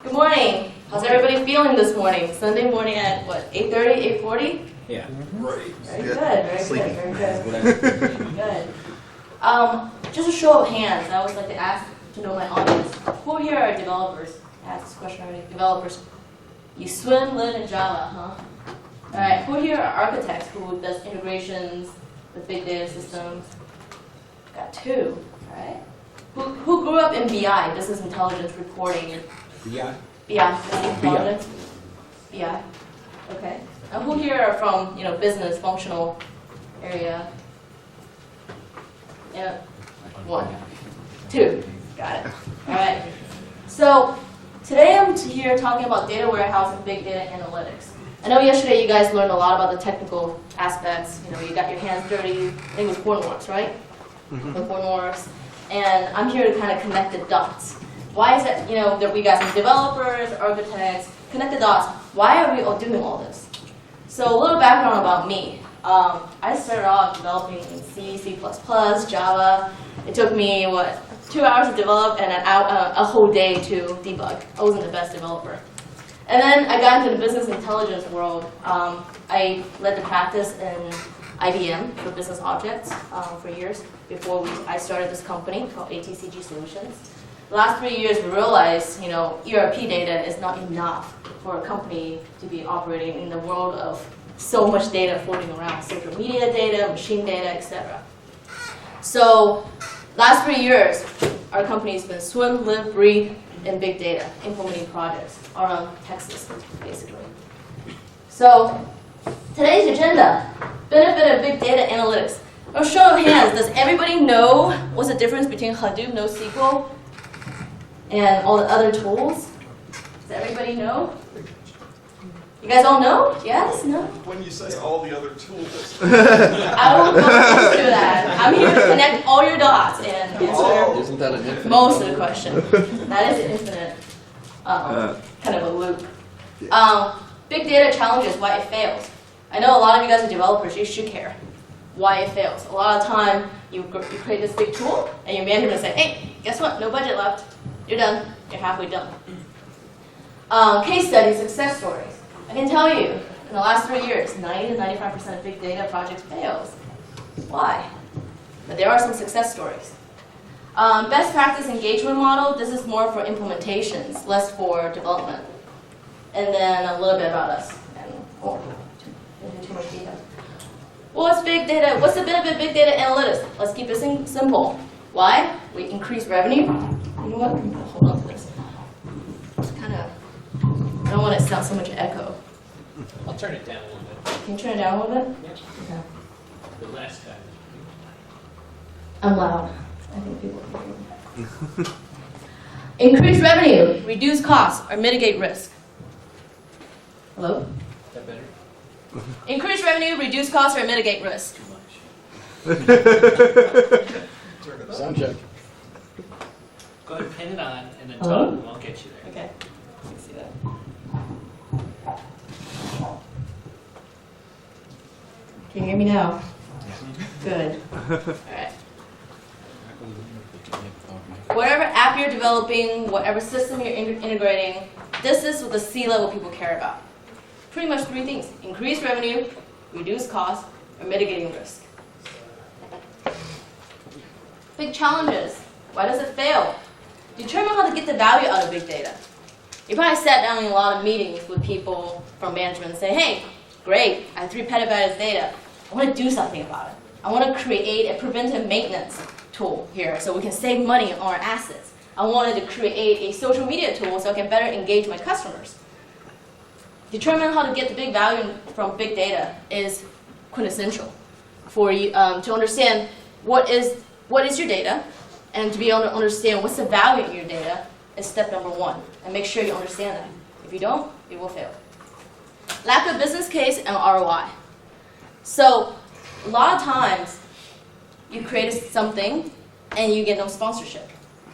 Good morning. How's everybody feeling this morning? Sunday morning at what, 8:30, 8:40? Yeah. Right. Very good, very good. Good. Just a show of hands. I always like to ask to know my audience. Who here are developers? I asked this question already. Developers. You swim, live in Java, huh? All right. Who here are architects who does integrations with big data systems? Got two. All right. Who grew up in BI, business intelligence reporting? BI? Yeah, business intelligence. BI. Okay. Now, who here are from business functional area? Yeah. One. Two. Got it. All right. So today I'm here talking about data warehouse and big data analytics. I know yesterday you guys learned a lot about the technical aspects. You got your hands dirty. I think it was Hornworks, right? The Hornworks. And I'm here to kind of connect the dots. Why is it, that we got some developers, architects, connect the dots. Why are we all doing all this? So a little background about me. I started off developing in C, C++, Java. It took me, 2 hours to develop and a whole day to debug. I wasn't the best developer. And then I got into the business intelligence world. I led the practice in IBM for business objects for years before I started this company called ATCG Solutions. The last 3 years, we realized, ERP data is not enough for a company to be operating in the world of so much data floating around, social media data, machine data, etc. So, last 3 years, our company's been swim, live, breathe in big data, implementing projects around tech systems, basically. So, today's agenda, benefit of big data analytics. A show of hands, does everybody know what's the difference between Hadoop, NoSQL, and all the other tools? Does everybody know? You guys all know? Yes? No? When you say all the other tools. I will go into that. I'm here to connect all your dots and answer Isn't that an infinite? most of the question. That is an infinite kind of a loop. Big data challenges, why it fails. I know a lot of you guys are developers, you should care why it fails. A lot of time, you create this big tool, and your manager will say, hey, guess what? No budget left. You're done. You're halfway done. Case studies, success stories. I can tell you, in the last 3 years, 90 to 95% of big data projects fails. Why? But there are some success stories. Best practice engagement model, this is more for implementations, less for development. And then a little bit about us. And into too much detail. What's big data? What's the benefit of big data analytics? Let's keep it simple. Why? We increase revenue. You know what? Hold on to this. It's kind of, I don't want it to sound so much echo. I'll turn it down a little bit. Can you turn it down a little bit? Yeah. Okay. The last time. I'm loud. I think people can hear me. Increase revenue, reduce costs, or mitigate risk. Hello? Is that better? Increase revenue, reduce costs, or mitigate risk. Too much. Turn it Sound on. check. Go ahead and pin it on and then Hello? talk and I'll get you there. Okay. Let's see that. Can you hear me now? Good. All right. Whatever app you're developing, whatever system you're integrating, this is what the C-level people care about. Pretty much 3 things. Increase revenue, reduce cost, or mitigating risk. Big challenges. Why does it fail? Determine how to get the value out of big data. You probably sat down in a lot of meetings with people from management and say, hey, great, I have 3 petabytes of data. I want to do something about it. I want to create a preventive maintenance tool here so we can save money on our assets. I wanted to create a social media tool so I can better engage my customers. Determine how to get the big value from big data is quintessential for you to understand what is your data, and to be able to understand what's the value in your data is step number 1. And make sure you understand that. If you don't, you will fail. Lack of business case and ROI. So a lot of times you create something and you get no sponsorship.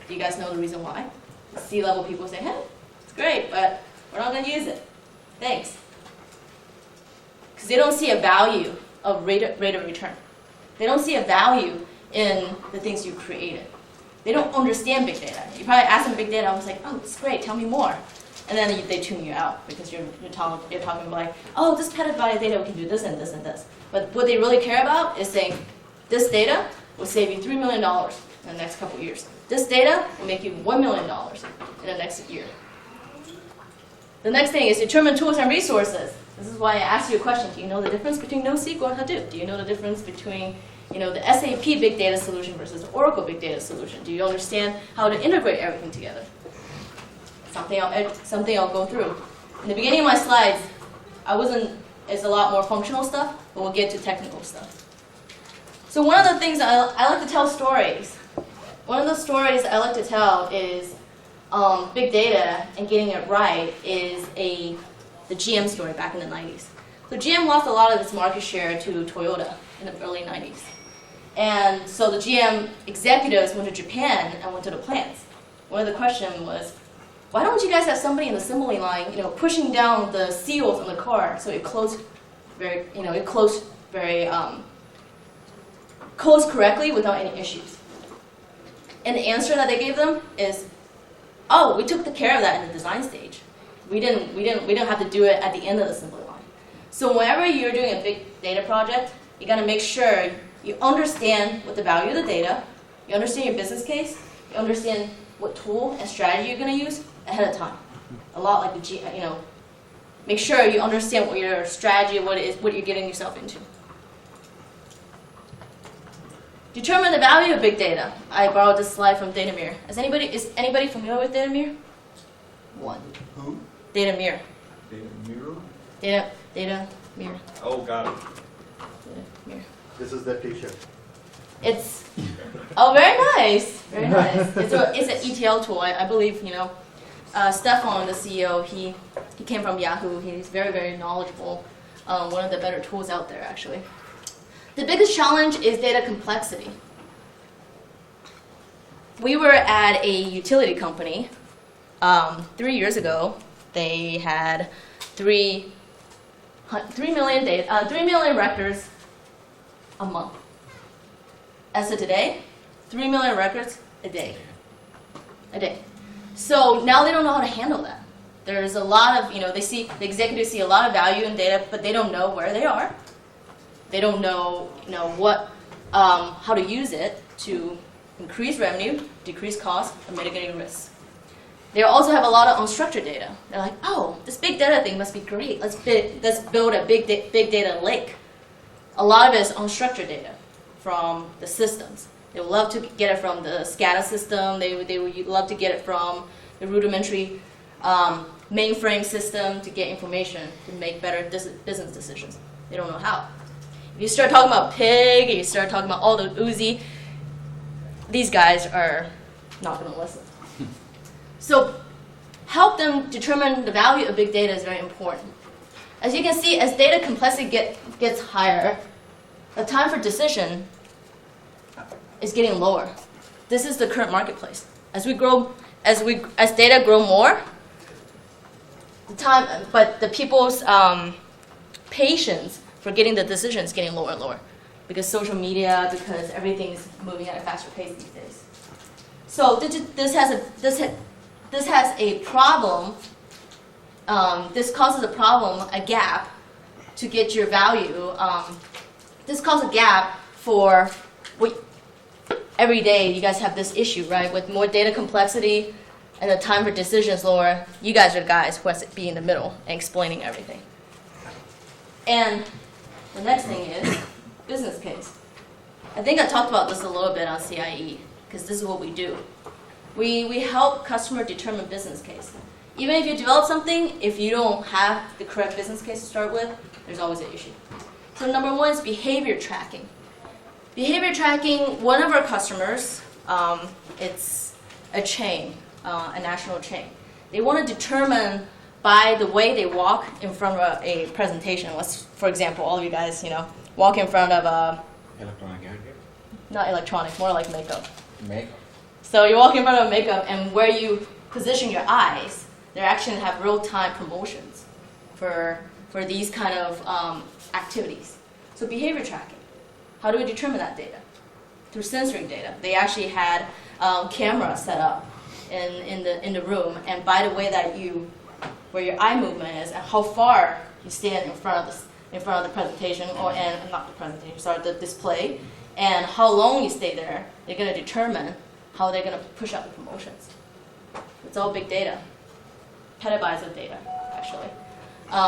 Do you guys know the reason why? The C-level people say, hey, it's great, but we're not going to use it. Thanks. Because they don't see a value of rate of return. They don't see a value in the things you created. They don't understand big data. You probably ask them big data, I was like, oh, it's great, tell me more. And then they tune you out because you're talking about like, oh, this petabyte of data, we can do this and this and this. But what they really care about is saying, this data will save you $3 million in the next couple of years. This data will make you $1 million in the next year. The next thing is determine tools and resources. This is why I asked you a question. Do you know the difference between NoSQL and Hadoop? Do you know the difference between the SAP big data solution versus the Oracle big data solution? Do you understand how to integrate everything together? Something I'll go through. In the beginning of my slides, it's a lot more functional stuff, but we'll get to technical stuff. So one of the things I like to tell stories. One of the stories I like to tell is big data and getting it right is the GM story back in the 90s. So GM lost a lot of its market share to Toyota in the early 90s. And so the GM executives went to Japan and went to the plants. One of the questions was, why don't you guys have somebody in the assembly line, pushing down the seals on the car so it closed closed correctly without any issues? And the answer that they gave them is, oh, we took care of that in the design stage. We didn't have to do it at the end of the assembly line. So whenever you're doing a big data project, you got to make sure you understand what the value of the data, you understand your business case, you understand what tool and strategy you're going to use ahead of time. A lot like make sure you understand what your strategy, what you're getting yourself into. Determine the value of big data. I borrowed this slide from Datamir. Is anybody familiar with Datamir? One. Who? Datamir. Datamir. Oh, got it. Datamir. This is the t-shirt. It's very nice, very nice. It's an ETL tool. I believe Stefan, the CEO, he came from Yahoo. He's very, very knowledgeable. One of the better tools out there, actually. The biggest challenge is data complexity. We were at a utility company 3 years ago. They had 3 million records a month. As of today, 3 million records a day. So now they don't know how to handle that. There's a lot of, the executives see a lot of value in data, but they don't know where they are. They don't know, how to use it to increase revenue, decrease costs, and mitigate risks. They also have a lot of unstructured data. They're like, oh, this big data thing must be great. Let's build a big data lake. A lot of it is unstructured data from the systems. They would love to get it from the SCADA system. They would love to get it from the rudimentary mainframe system to get information to make better business decisions. They don't know how. If you start talking about pig, you start talking about all the Uzi, these guys are not going to listen. So help them determine the value of big data is very important. As you can see, as data complexity gets higher, the time for decision is getting lower. This is the current marketplace. As data grow more, the people's patience for getting the decision is getting lower and lower because social media, because everything is moving at a faster pace these days. So this has a problem. This causes a problem, a gap, to get your value. This causes a gap for every day. You guys have this issue, right? With more data complexity and the time for decisions lower, you guys are the guys who has to be in the middle and explaining everything. And the next thing is business case. I think I talked about this a little bit on CIE because this is what we do. We help customer determine business case. Even if you develop something, if you don't have the correct business case to start with, there's always an issue. So number one is behavior tracking. Behavior tracking, one of our customers, it's a chain, a national chain. They want to determine by the way they walk in front of a presentation. Let's, for example, all of you guys, walk in front of a... Electronic gadget? Not electronic, more like makeup. Makeup? So you walk in front of makeup, and where you position your eyes, they actually have real-time promotions for these kind of activities. So behavior tracking. How do we determine that data? Through sensory data. They actually had cameras set up in the room, and by the way that you where your eye movement is and how far you stand in front of the presentation and not the presentation, sorry, the display, and how long you stay there. They're going to determine how they're going to push out the promotions. It's all big data, petabytes of data, actually.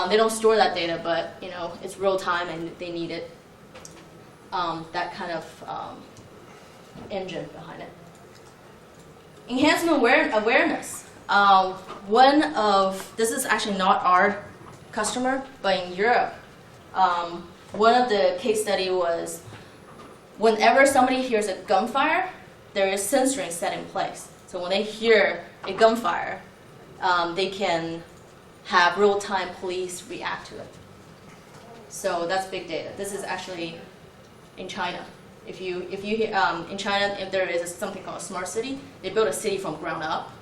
They don't store that data, but it's real time and they need it. That kind of engine behind it. Enhancement awareness. This is actually not our customer, but in Europe, one of the case study was whenever somebody hears a gunfire, there is sensoring set in place. So when they hear a gunfire, they can have real-time police react to it. So that's big data. This is actually in China. If you hear, in China, if there is something called a smart city, they build a city from ground up.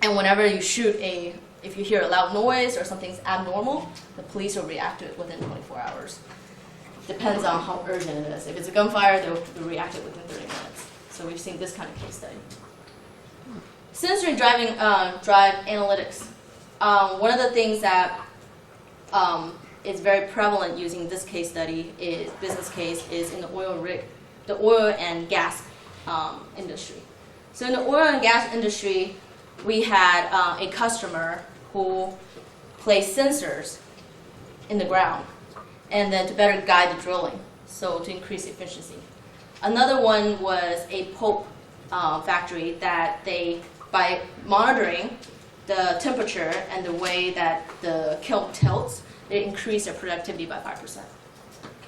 And whenever you if you hear a loud noise or something's abnormal, the police will react to it within 24 hours. Depends on how urgent it is. If it's a gunfire, they'll react to it within 30 minutes. So we've seen this kind of case study. Sensory drive analytics. One of the things that is very prevalent using this case study business case is in the oil and gas industry. So in the oil and gas industry, we had a customer who placed sensors in the ground and then to better guide the drilling, so to increase efficiency. Another one was a pulp factory that by monitoring the temperature and the way that the kiln tilts, they increased their productivity by 5%.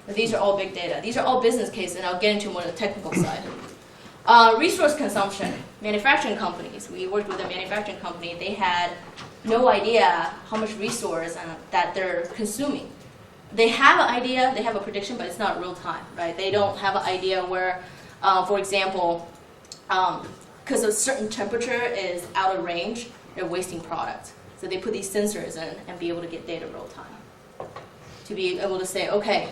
But these are all big data. These are all business cases, and I'll get into more of the technical side. Resource consumption. Manufacturing companies. We worked with a manufacturing company. They had no idea how much resource that they're consuming. They have an idea, they have a prediction, but it's not real time, right? They don't have an idea where, for example, because a certain temperature is out of range, they're wasting product. So they put these sensors in and be able to get data real time. To be able to say, okay,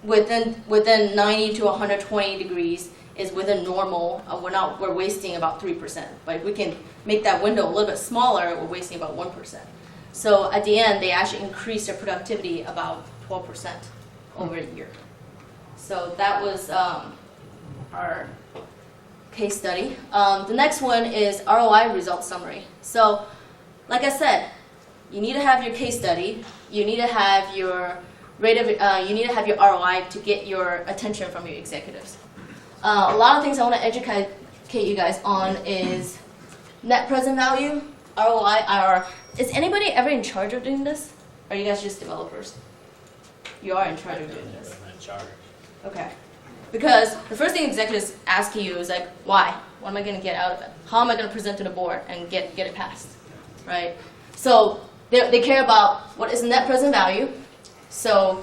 within 90 to 120 degrees is within normal. We're wasting about 3%. But if we can make that window a little bit smaller, we're wasting about 1%. So at the end, they actually increased their productivity about 12% over a year. So that was our case study. The next one is ROI result summary. So, like I said, you need to have your case study. You need to have your you need to have your ROI to get your attention from your executives. A lot of things I want to educate you guys on is net present value, ROI, IRR. Is anybody ever in charge of doing this? Or are you guys just developers? You are in charge of doing this. I'm in charge. Okay. Because the first thing executives ask you is like, why? What am I going to get out of it? How am I going to present to the board and get it passed? Right? So they care about what is net present value. So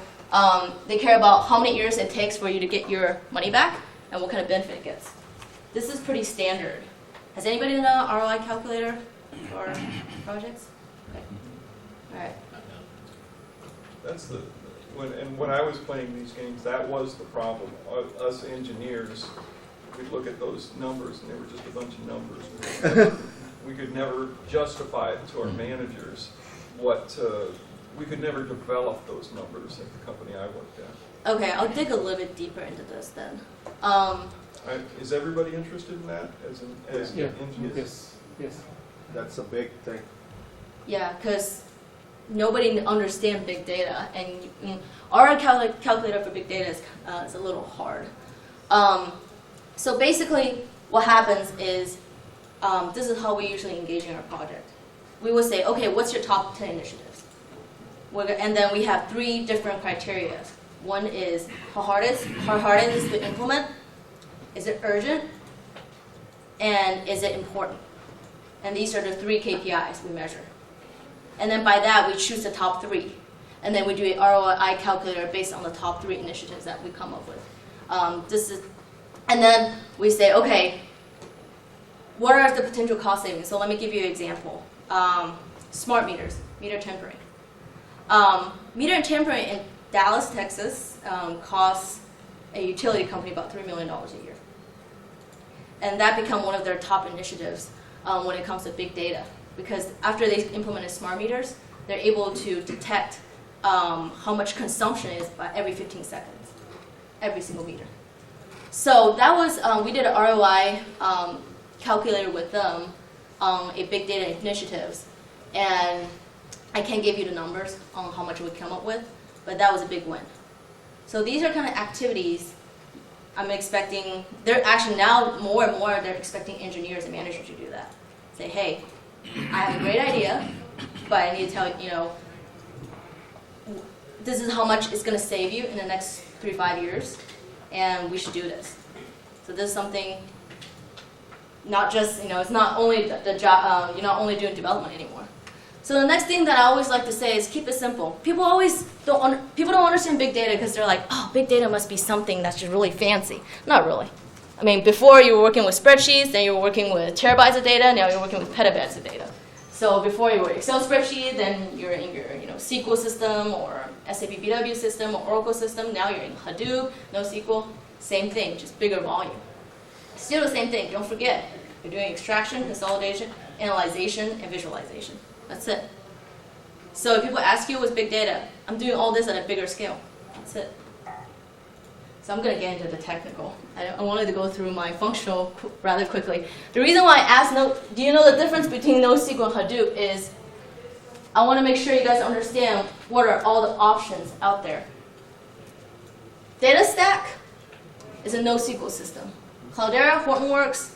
they care about how many years it takes for you to get your money back and what kind of benefit it gets. This is pretty standard. Has anybody done an ROI calculator for projects? Okay. All right. That's when I was playing these games, that was the problem. Us engineers, we'd look at those numbers and they were just a bunch of numbers. We could never justify it to our managers we could never develop those numbers at the company I worked at. Okay, I'll dig a little bit deeper into this then. Is everybody interested in that as engineers? Yes. That's a big thing. Yeah, because nobody understands big data, and our calculator for big data is a little hard. So basically, what happens is this is how we usually engage in our project. We will say, okay, what's your top 10 initiatives? And then we have 3 different criteria. One is how hard it is to implement, is it urgent, and is it important? And these are the 3 KPIs we measure. And then by that, we choose the top 3. And then we do an ROI calculator based on the top 3 initiatives that we come up with. And then we say, okay, what are the potential cost savings? So let me give you an example. Smart meters, meter tampering. Meter tampering in Dallas, Texas costs a utility company about $3 million a year. And that become one of their top initiatives. when it comes to big data. Because after they implemented smart meters, they're able to detect how much consumption is by every 15 seconds, every single meter. So that was, we did an ROI calculator with them on a big data initiatives. And I can't give you the numbers on how much we come up with, but that was a big win. So these are kind of activities I'm expecting. They're actually now more and more, they're expecting engineers and managers to do that. Say, hey, I have a great idea, but I need to tell you, this is how much it's going to save you in the next 3 to 5 years, and we should do this. So this is something, not just, it's not only the job, you're not only doing development anymore. So the next thing that I always like to say is keep it simple. People don't understand big data because they're like, oh, big data must be something that's just really fancy. Not really. I mean, before you were working with spreadsheets, then you were working with terabytes of data, now you're working with petabytes of data. So before you were Excel spreadsheet, then you're in your SQL system or SAP BW system or Oracle system, now you're in Hadoop, NoSQL, same thing, just bigger volume. Still the same thing, don't forget, you're doing extraction, consolidation, analyzation, and visualization. That's it. So if people ask you what's big data, I'm doing all this at a bigger scale. That's it. So I'm going to get into the technical. I wanted to go through my functional rather quickly. The reason why I asked, do you know the difference between NoSQL and Hadoop is I want to make sure you guys understand what are all the options out there. DataStack is a NoSQL system. Cloudera, Hortonworks,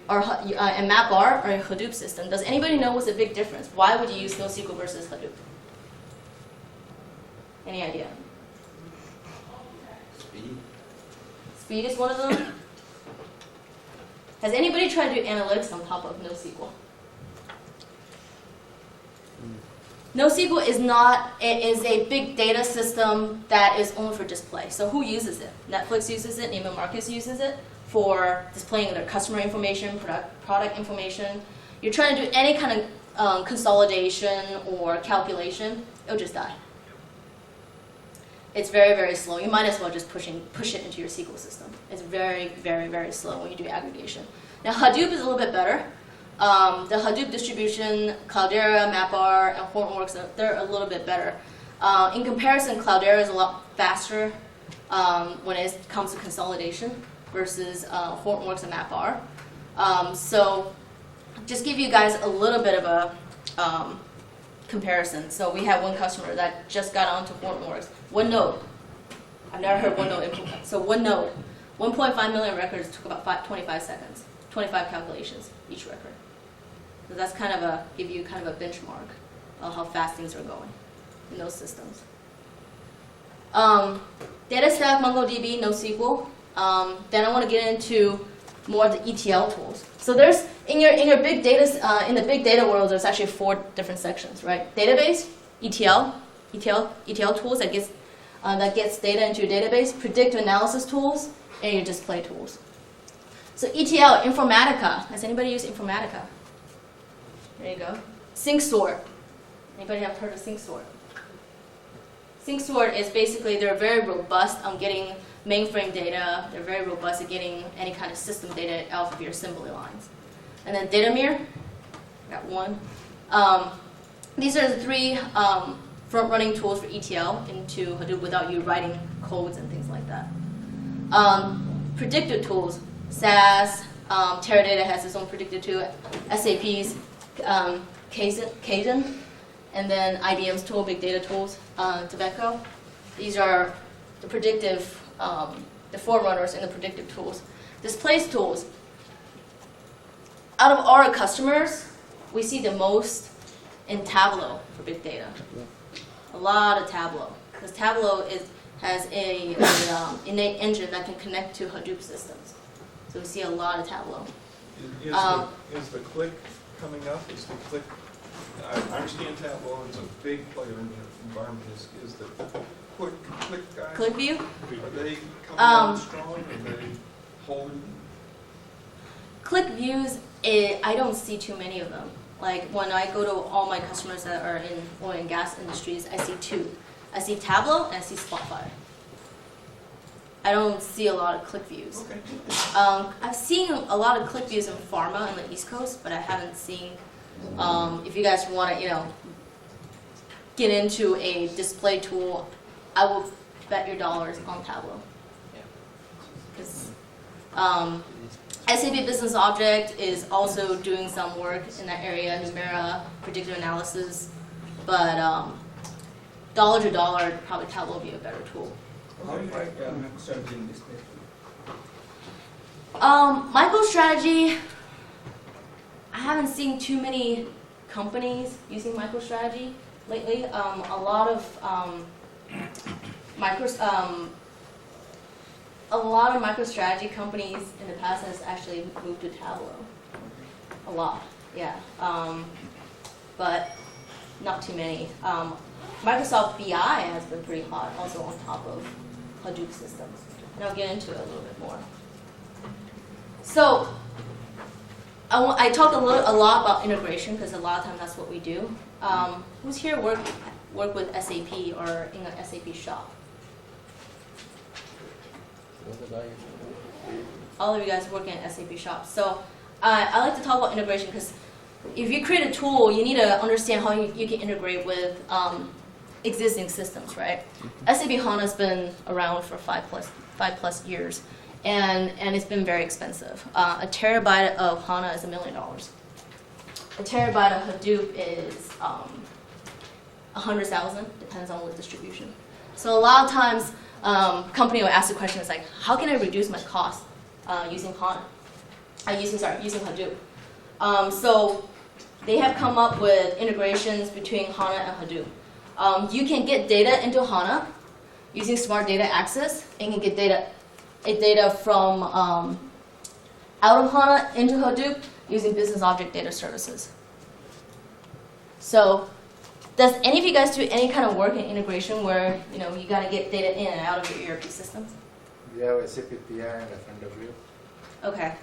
and MapR are a Hadoop system. Does anybody know what's the big difference? Why would you use NoSQL versus Hadoop? Any idea? Speed is one of them. Has anybody tried to do analytics on top of NoSQL? NoSQL is not, it is a big data system that is only for display. So who uses it? Netflix uses it, Neiman Marcus uses it for displaying their customer information, product information. You're trying to do any kind of consolidation or calculation, it'll just die. It's very, very slow. You might as well just push it into your SQL system. It's very, very, very slow when you do aggregation. Now Hadoop is a little bit better. The Hadoop distribution, Cloudera, MapR, and Hortonworks, they're a little bit better. In comparison, Cloudera is a lot faster when it comes to consolidation versus Hortonworks and MapR. So just give you guys a little bit of a comparison. So we have one customer that just got onto Hortonworks. One node. I've never heard one node implement. So one node. 1.5 million records took about 25 seconds. 25 calculations each record. So that's kind of give you kind of a benchmark of how fast things are going in those systems. DataStack, MongoDB, NoSQL. Then I want to get into more of the ETL tools. So there's in your big data in the big data world, there's actually 4 different sections, right? Database, ETL tools that gets data into your database, predictive analysis tools, and your display tools. So ETL, Informatica. Has anybody used Informatica? There you go. SyncSort. Anybody have heard of SyncSort? SyncSort is basically, they're very robust on getting mainframe data. They're very robust at getting any kind of system data out of your assembly lines. And then Datamir, got one. These are the 3 front-running tools for ETL into Hadoop without you writing codes and things like that. Predictive tools, SAS, Teradata has its own predictive tool, SAP's Kaizen, and then IBM's tool, big data tools, Tobacco. These are the predictive, the forerunners in the predictive tools. Displays tools. Out of our customers, we see the most in Tableau for big data. A lot of Tableau, because Tableau has a innate engine that can connect to Hadoop systems. So we see a lot of Tableau. Is the click coming up? Is the click? I understand Tableau is a big player in the environment. Is the click guys? ClickView? Are they coming on strong? Are they holding? ClickViews, I don't see too many of them. Like when I go to all my customers that are in oil and gas industries, I see 2. I see Tableau and I see Spotfire. I don't see a lot of click views. Okay. I've seen a lot of click views in pharma on the East Coast, but I haven't seen, if you guys want to, get into a display tool, I will bet your dollars on Tableau. Yeah. Because SAP Business Object is also doing some work in that area, Numera, predictive analysis, but dollar to dollar, probably Tableau would be a better tool. How do you write MicroStrategy in display? MicroStrategy, I haven't seen too many companies using MicroStrategy lately. A lot of MicroStrategy companies in the past has actually moved to Tableau. A lot, yeah. But not too many. Microsoft BI has been pretty hot, also on top of Hadoop systems. And I'll get into it a little bit more. So, I talked a lot about integration because a lot of times that's what we do. Who's here work with SAP or in an SAP shop? All of you guys work in an SAP shop. So I like to talk about integration because if you create a tool, you need to understand how you can integrate with existing systems, right? SAP HANA's been around for 5+ years, and it's been very expensive. A terabyte of HANA is $1 million. A terabyte of Hadoop is 100,000, depends on what distribution. So a lot of times, company will ask the question, it's like, how can I reduce my cost using HANA? Using Hadoop. So they have come up with integrations between HANA and Hadoop. You can get data into HANA using Smart Data Access, and you can get data from out of HANA into Hadoop using Business Object Data Services. So, does any of you guys do any kind of work in integration where you got to get data in and out of your ERP systems? We have SAP PI and FNW. Okay.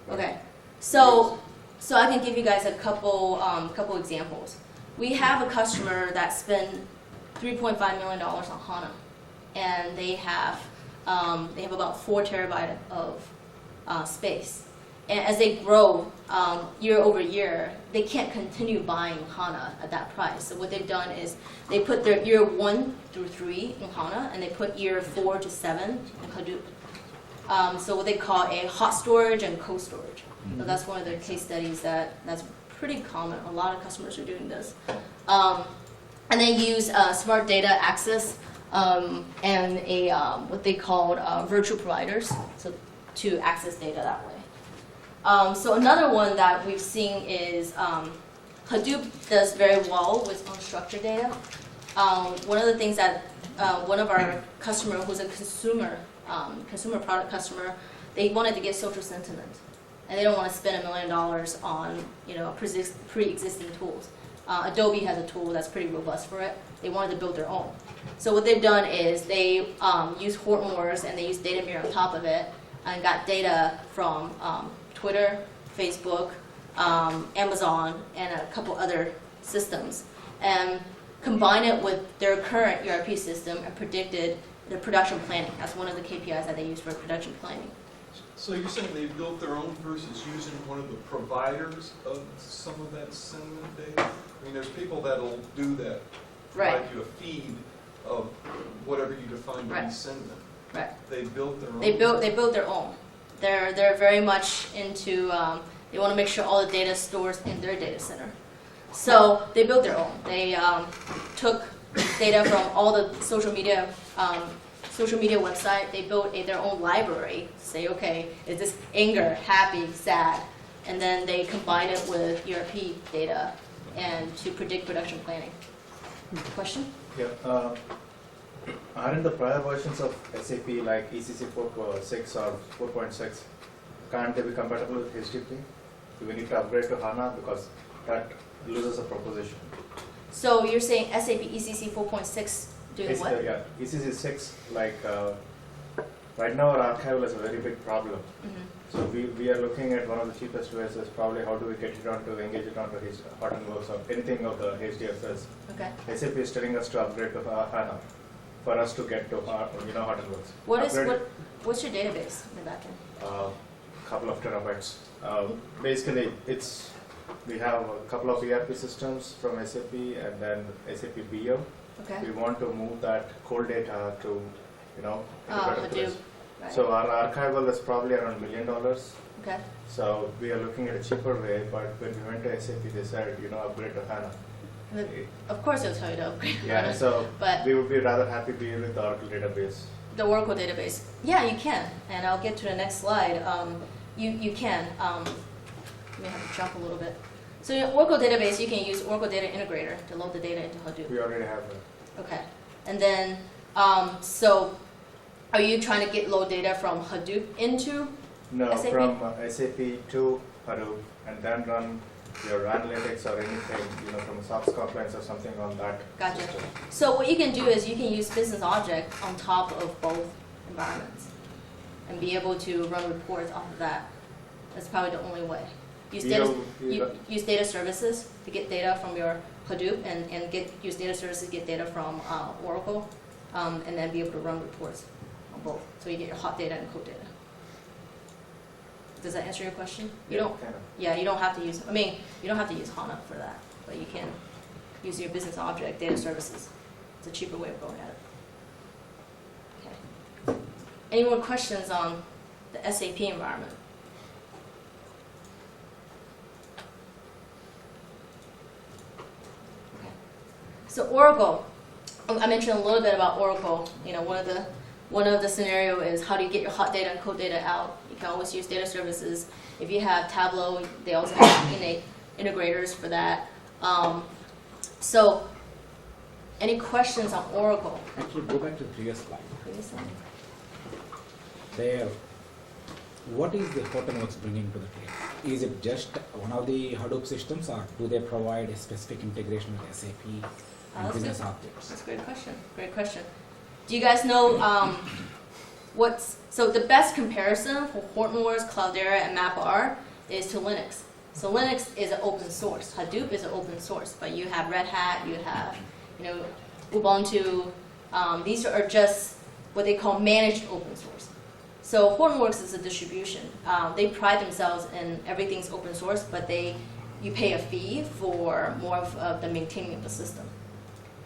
Okay. So I can give you guys a couple examples. We have a customer that spent $3.5 million on HANA, and they have about 4 terabytes of space. And as they grow year over year, they can't continue buying HANA at that price. So what they've done is they put their year 1 through 3 in HANA, and they put year 4 to 7 in Hadoop. So what they call a hot storage and cold storage. So that's one of the case studies that's pretty common. A lot of customers are doing this. And they use Smart Data Access and what they call virtual providers, so to access data that way. So another one that we've seen is Hadoop does very well with unstructured data. One of the things that one of our customer, who's a consumer product customer, they wanted to get social sentiment, and they don't want to spend $1 million on pre-existing tools. Adobe has a tool that's pretty robust for it. They wanted to build their own. So what they've done is they use Hortonworks and they use Data Mirror on top of it, and got data from Twitter, Facebook, Amazon, and a couple other systems, and combine it with their current ERP system and predicted the production planning. That's one of the KPIs that they use for production planning. So you're saying they built their own versus using one of the providers of some of that sentiment data? I mean, there's people that'll do that, Right. provide you a feed of whatever you define to Right. be sentiment. Right. They built their own. They built their own. They're very much into. They want to make sure all the data stores in their data center. So they built their own. They took data from all the social media website. They built their own library. Say, okay, is this anger, happy, sad, and then they combine it with ERP data and to predict production planning. Question? Yeah. Aren't the prior versions of SAP like ECC 4.6 or 4.6, can't they be compatible with HDP? Do we need to upgrade to HANA because that loses a proposition? So you're saying SAP ECC 4.6 doing what? Yeah, ECC 6, like right now our archival is a very big problem. Mm-hmm. So we are looking at one of the cheapest ways is probably how do we get it onto, engage it onto Hortonworks or anything of the HDFS. Okay. SAP is telling us to upgrade to HANA. for us to get to Hortonworks. What's your database in the backend? Couple of terabytes. Basically, we have a couple of ERP systems from SAP and then SAP BO. Okay. We want to move that cold data to, in a better Hadoop. place. Right. So our archival is probably around $1 million. Okay. So we are looking at a cheaper way, but when we went to SAP, they said, upgrade to HANA. Of course, it'll tell you to upgrade. Yeah, so but we would be rather happy being with the Oracle database. the Oracle database, yeah, you can, and I'll get to the next slide. You can. Let me have to jump a little bit. So your Oracle database, you can use Oracle Data Integrator to load the data into Hadoop. We already have that. Okay, and then so are you trying to load data from Hadoop into? No, SAP? from SAP to Hadoop, and then run your analytics or anything, from a SOX compliance or something on that Gotcha. system. So what you can do is you can use Business Object on top of both environments and be able to run reports off of that. That's probably the only way. Use use data services to get data from your Hadoop and use data services to get data from Oracle, and then be able to run reports on both. So you get your hot data and cold data. Does that answer your question? You don't. Kind of. Yeah, you don't have to use. I mean, you don't have to use HANA for that, but you can use your business object data services. It's a cheaper way of going at it. Okay. Any more questions on the SAP environment? Okay. So Oracle, I mentioned a little bit about Oracle. One of the scenario is how do you get your hot data and cold data out? You can always use data services. If you have Tableau, they also have innate integrators for that. So, any questions on Oracle? Actually, go back to the previous slide. Previous slide. There, what is the Hortonworks bringing to the table? Is it just one of the Hadoop systems, or do they provide a specific integration with SAP and that's business good. objects? That's a great question. Great question. Do you guys know so the best comparison for Hortonworks, Cloudera, and MapR is to Linux. So Linux is an open source. Hadoop is an open source, but you have Red Hat, you have Ubuntu. These are just what they call managed open source. So Hortonworks is a distribution. They pride themselves in everything's open source, but you pay a fee for more of the maintaining of the system.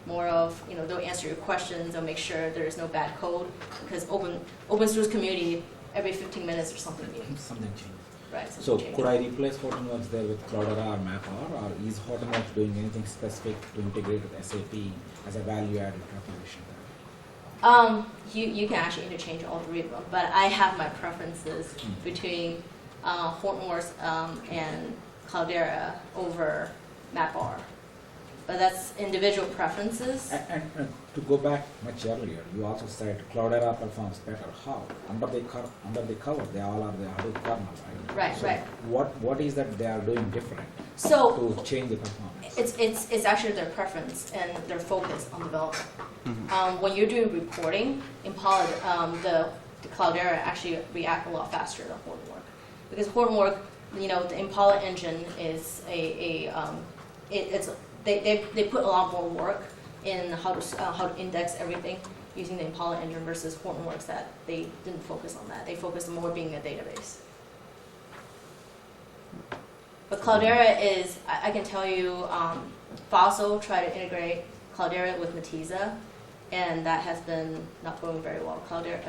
More of, they'll answer your questions, they'll make sure there's no bad code, because open source community, every 15 minutes or something new. Something changed. Right, So something could changes. I replace Hortonworks there with Cloudera or MapR, or is Hortonworks doing anything specific to integrate with SAP as a value-added proposition? You can actually interchange all three of them, but I have my preferences between Hortonworks and Cloudera over MapR. But that's individual preferences. And to go back much earlier, you also said Cloudera performs better. How? Under the cover, they all are the Hadoop kernel, right? Right, so right. What is that they are doing different So to change the performance? it's actually their preference and their focus on development. When you're doing reporting, Impala, the Cloudera actually react a lot faster than Hortonworks, because Hortonworks, the Impala engine is they put a lot more work in how to index everything using the Impala engine versus Hortonworks that they didn't focus on that. They focused on more being a database. But Cloudera is, I can tell you, Fossil tried to integrate Cloudera with Netezza, and that has been not going very well. Cloudera,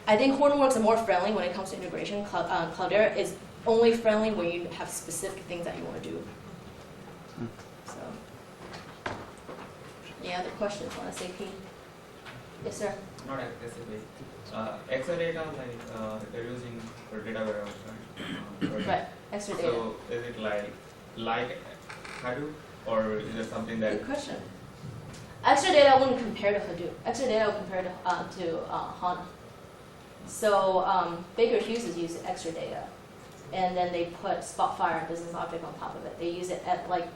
I think Hortonworks are more friendly when it comes to integration. Cloudera is only friendly when you have specific things that you want to do. So, any other questions on SAP? Yes, sir. Not accessible. Exadata, like they're using for data warehouse, right? Right, extra data. So is it like Hadoop, or is it something that? Good question. Extra data I wouldn't compare to Hadoop. Extra data I would compare to HANA. So Baker Hughes is using extra data, and then they put Spotfire and Business Object on top of it. They use it at like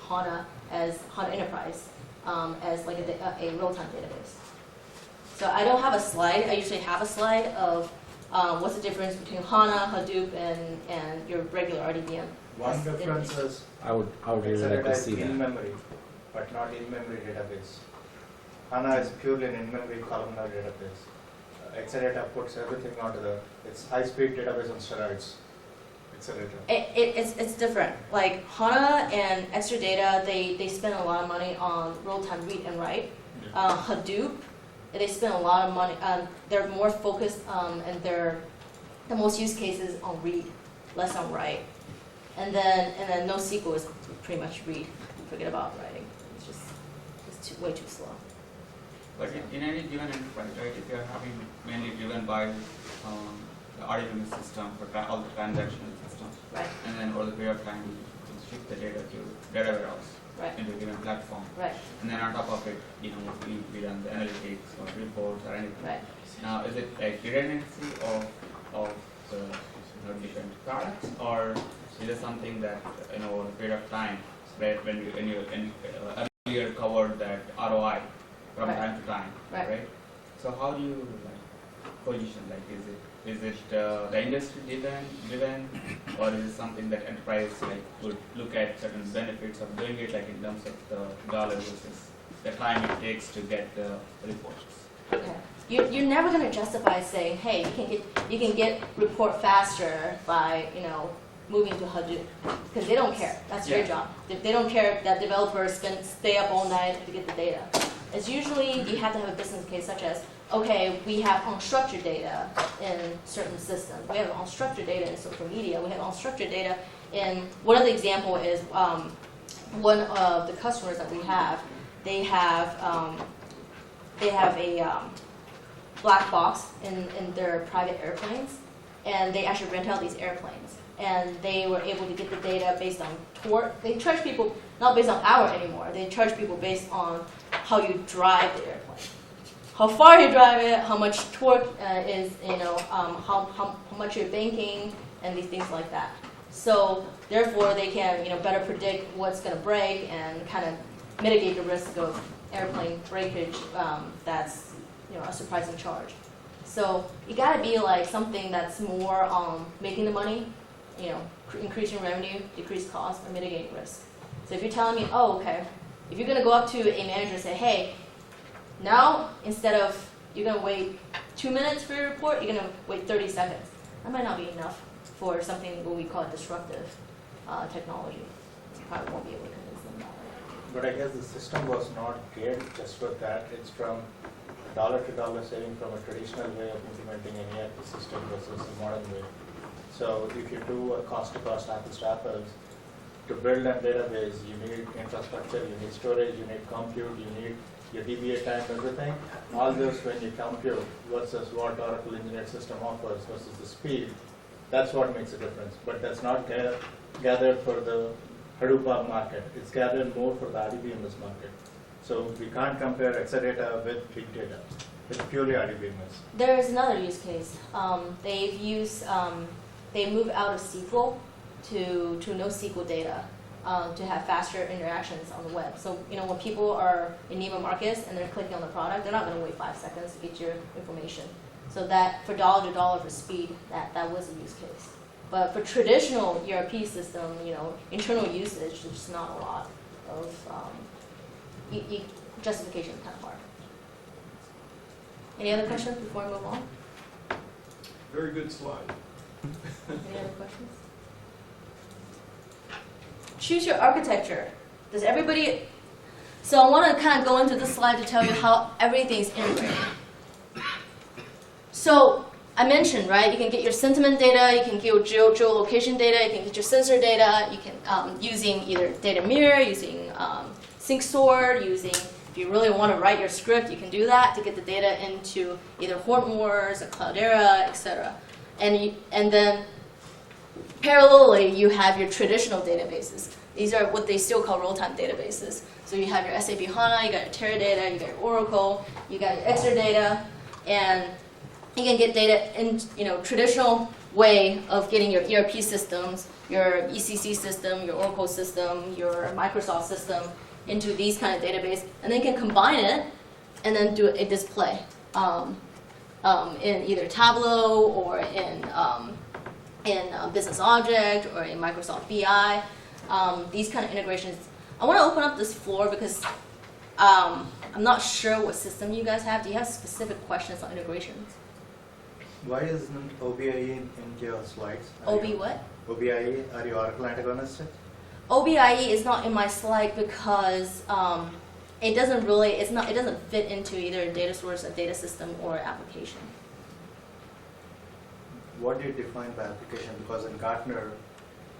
HANA as HANA Enterprise as like a real-time database. So I don't have a slide. I usually have a slide of what's the difference between HANA, Hadoop, and your regular RDBM. One difference is I would really like Exadata to is see that. in memory, but not in memory database. HANA is purely an in-memory columnar database. Exadata puts everything onto it's high-speed database on steroids. Exadata. It's different. Like HANA and Exadata, they spend a lot of money on real-time read and write. Hadoop, they spend a lot of money. They're more focused, and the most use cases on read, less on write. And then NoSQL is pretty much read. Forget about writing. It's way too slow. But in any given enterprise, right, if you are having mainly driven by the RDBMS system for all the transactional systems, Right. and then over the period of time, you shift the data to data warehouse Right. into a given platform, Right. and then on top of it, we run the analytics or reports or anything. Right. Now, is it a redundancy of the different products, or is it something that over a period of time, right, when you earlier covered that ROI from Right. time to time, Right. So how do you position? Is it the industry driven, or is it something that enterprise would look at certain benefits of doing it, like in terms of the dollar versus the time it takes to get the reports? Okay. You're never going to justify saying, hey, you can get report faster by moving to Hadoop, because they don't care. That's their Yeah. job. They don't care that developers stay up all night to get the data. It's usually you have to have a business case such as, okay, we have unstructured data in certain systems. We have unstructured data in social media. We have unstructured data in, one of the example is one of the customers that we have, they have a black box in their private airplanes, and they actually rent out these airplanes. And they were able to get the data based on torque. They charge people not based on hour anymore. They charge people based on how you drive the airplane, how far you drive it, how much torque is, how much you're banking, and these things like that. So therefore, they can better predict what's going to break and kind of mitigate the risk of airplane breakage. That's a surprising charge. So you got to be like something that's more on making the money, increasing revenue, decrease cost, or mitigating risk. So if you're telling me, oh, okay, if you're going to go up to a manager and say, hey, now instead of you're going to wait 2 minutes for your report, you're going to wait 30 seconds. That might not be enough for something what we call disruptive technology. You probably won't be able to convince them about it. But I guess the system was not geared just for that. It's from dollar-to-dollar saving from a traditional way of implementing an ERP system versus a modern way. So if you do a cost-to-cost, apples-to-apples, to build a database, you need infrastructure, you need storage, you need compute, you need your DBA time, everything. All this when you compute versus what Oracle Engineered System offers versus the speed, that's what makes a difference. But that's not gathered for the Hadoop market. It's gathered more for the RDBMS market. So we can't compare Exadata with big data. It's purely RDBMS. There is another use case. They move out of SQL to NoSQL data to have faster interactions on the web. So when people are in Neiman Marcus and they're clicking on the product, they're not going to wait 5 seconds to get your information. So that for dollar to dollar for speed, that was a use case. But for traditional ERP system, internal usage, there's just not a lot of justification is kind of hard. Any other questions before I move on? Very good slide. Any other questions? Choose your architecture. Does everybody... So I want to kind of go into this slide to tell you how everything's integrated. So I mentioned, right, you can get your sentiment data, you can get your geolocation data, you can get your sensor data, you can using either data mirror, using sync store, using, if you really want to write your script, you can do that to get the data into either Hortonworks or Cloudera, etc. And then parallelly, you have your traditional databases. These are what they still call real-time databases. So you have your SAP HANA, you got your Teradata, you got your Oracle, you got your Exadata, and you can get data in traditional way of getting your ERP systems, your ECC system, your Oracle system, your Microsoft system into these kind of database, and then you can combine it and then do a display in either Tableau or in Business Object or in Microsoft BI. These kind of integrations. I want to open up this floor because I'm not sure what system you guys have. Do you have specific questions on integrations? Why isn't OBIE in your slides? OB what? OBIE, are you Oracle antagonist? OBIE is not in my slide because it doesn't really, it doesn't fit into either a data source, a data system, or application. What do you define by application? Because in Gartner,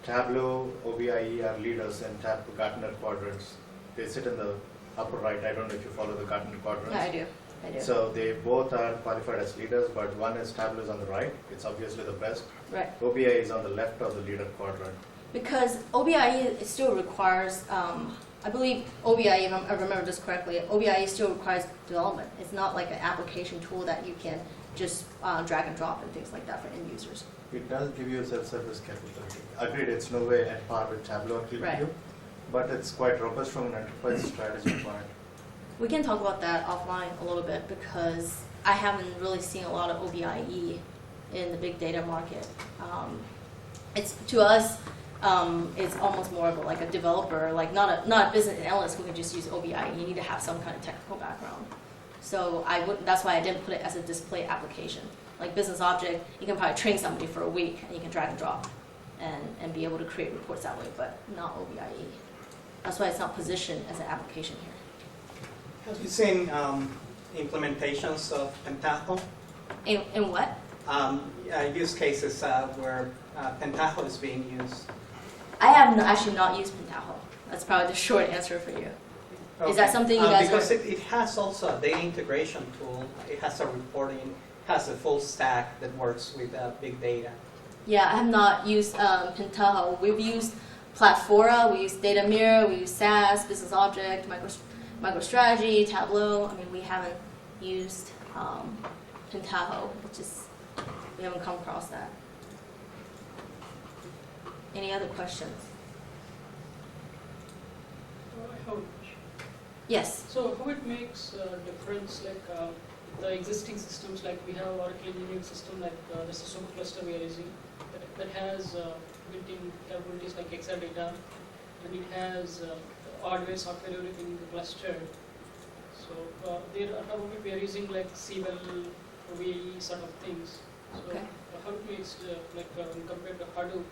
Tableau, OBIE are leaders in Gartner quadrants. They sit in the upper right. I don't know if you follow the Gartner quadrants. Yeah, I do. I do. So they both are qualified as leaders, but one is Tableau is on the right. It's obviously the best. Right. OBIE is on the left of the leader quadrant. Because OBIE it still requires, I believe OBIE, if I remember this correctly, OBIE still requires development. It's not like an application tool that you can just drag and drop and things like that for end users. It does give you self-service capability. Agreed, it's no way at par with Tableau or Right. ClickView, but it's quite robust from an enterprise strategy point. We can talk about that offline a little bit because I haven't really seen a lot of OBIE in the big data market. It's to us, it's almost more of like a developer, like not a business analyst who can just use OBIE. You need to have some kind of technical background. So that's why I didn't put it as a display application. Like business object, you can probably train somebody for a week and you can drag and drop and be able to create reports that way, but not OBIE. That's why it's not positioned as an application here. Have you seen implementations of Pentaho? In what? Use cases where Pentaho is being used? I have actually not used Pentaho. That's probably the short answer for you. Is that something you guys because are... it has also a data integration tool. It has a reporting, has a full stack that works with big data. Yeah, I have not used Pentaho. We've used Platfora, we use Data Mirror, we use SAS, Business Object, MicroStrategy, Tableau. I mean, we haven't used Pentaho. We haven't come across that. Any other questions? I have. Yes. So how it makes a difference, like the existing systems, like we have Oracle engineering system, like there's a supercluster we are using that has built-in capabilities like Exadata, and it has hardware, software, everything in the cluster. So there probably we are using like CWell, OVE sort of things. So Okay. how it makes compared to Hadoop,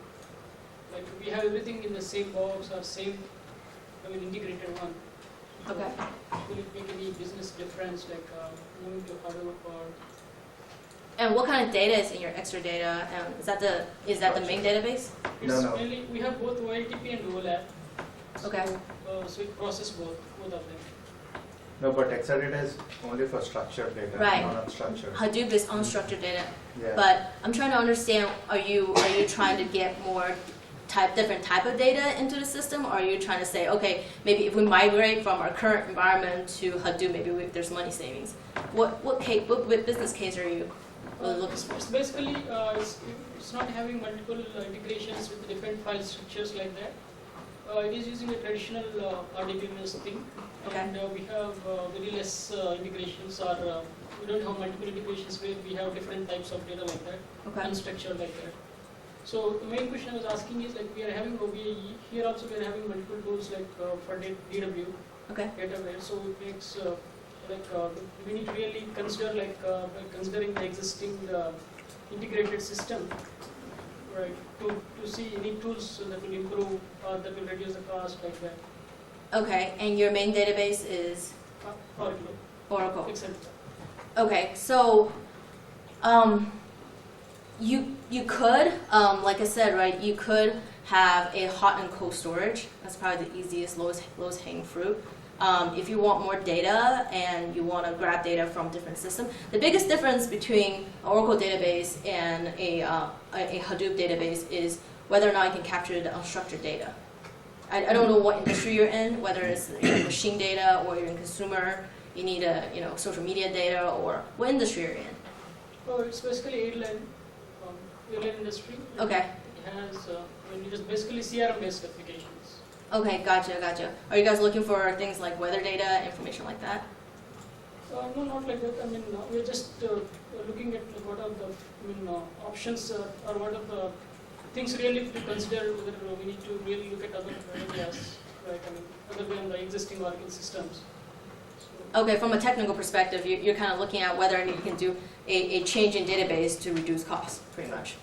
like we have everything in the same box or same, integrated one. So Okay. will it make any business difference, like moving to Hadoop or? And what kind of data is in your extra data? Is that the main database? It's No. mainly, we have both OLTP and OLAP. Okay. So it process both of them. No, but Exadata is only for structured data, Right. not unstructured. Hadoop is unstructured data. Yeah. But I'm trying to understand, are you trying to get more different type of data into the system, or are you trying to say, okay, maybe if we migrate from our current environment to Hadoop, maybe there's money savings? What business case are you really looking for? It's basically, it's not having multiple integrations with different file structures like that. It is using a traditional RDBMS thing, Okay. and we have very less integrations, or we don't have multiple integrations where we have different types of data like that, Okay. unstructured like that. So the main question I was asking is, like, we are having OBIE, here also we are having multiple tools like for DW, Okay. database, so it makes we need to really consider considering the existing integrated system, right, to see any tools that will improve or that will reduce the cost like that. Okay, and your main database is Oracle, Oracle. etc. Okay, so you could, like I said, right, you could have a hot and cold storage. That's probably the easiest, lowest hanging fruit. If you want more data and you want to grab data from different systems, the biggest difference between an Oracle database and a Hadoop database is whether or not you can capture the unstructured data. I don't know what industry you're in, whether it's machine data or you're in consumer, you need social media data, or what industry you're in. Oh, it's basically airline industry. Okay. It has it is basically CRM-based applications. Okay, gotcha. Are you guys looking for things like weather data, information like that? No, not like that. I mean, we're just looking at what are the options or what are the things really to consider, whether we need to really look at other areas, right? I mean, other than the existing Oracle systems. Okay, from a technical perspective, you're kind of looking at whether or not you can do a change in database to reduce costs, pretty much.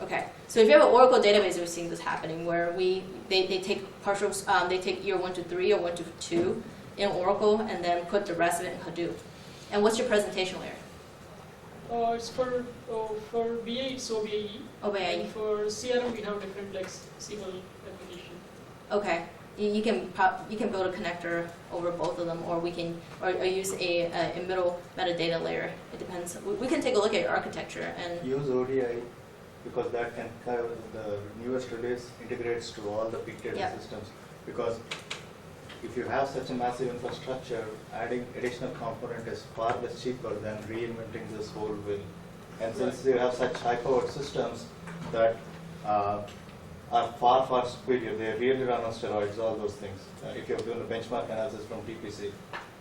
Okay, so if you have an Oracle database, we're seeing this happening where they take partials, they take year 1 to 3 or 1 to 2 in Oracle and then put the rest of it in Hadoop. And what's your presentation layer? It's for BA, it's OBAE. OBAE. And for CRM, we have different like SQL application. Okay, you can build a connector over both of them, or we can or use a middle metadata layer. It depends. We can take a look at your architecture and Use ODI because that can cover the newest release integrates to all the big data Yeah. systems. Because if you have such a massive infrastructure, adding additional component is far less cheaper than reinventing this whole wheel. And since you have such high-powered systems that are far, far superior, they really run on steroids, all those things. If you're doing a benchmark analysis from TPC,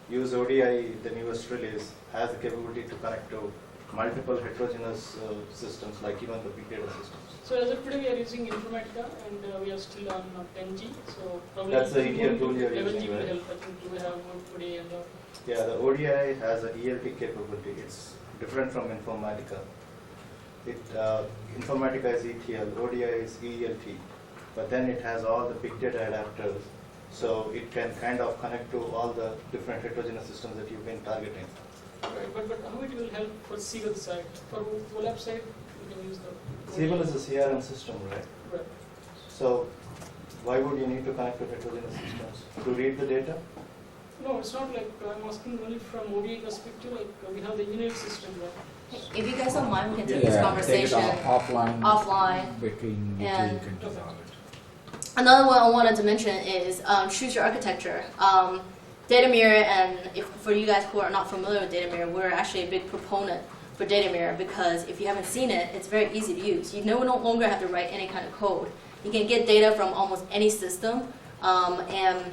use ODI, the newest release, has the capability to connect to multiple heterogeneous systems, like even the big data systems. So as of today, we are using Informatica, and we are still on 10G. So probably That's the ETL tool you're 11G using, will right? help. I think we have more today and Yeah, the ODI has an ELT capability. It's different from Informatica. Informatica is ETL, ODI is ELT, but then it has all the big data adapters, so it can kind of connect to all the different heterogeneous systems that you've been targeting. Right, but how it will help for SQL side? For OLAP side, we can use the SQL is a CRM system, right? Right. So why would you need to connect to heterogeneous systems? To read the data? No, it's not like I'm asking only from ODI perspective. Like we have the engineering system, right? if you guys don't mind, we can take this Take it conversation offline. between you two, And- you can resolve it. Another one I wanted to mention is choose your architecture. Datamirror, and if for you guys who are not familiar with Datamirror, we're actually a big proponent for Datamirror because if you haven't seen it, it's very easy to use. You no longer have to write any kind of code. You can get data from almost any system, and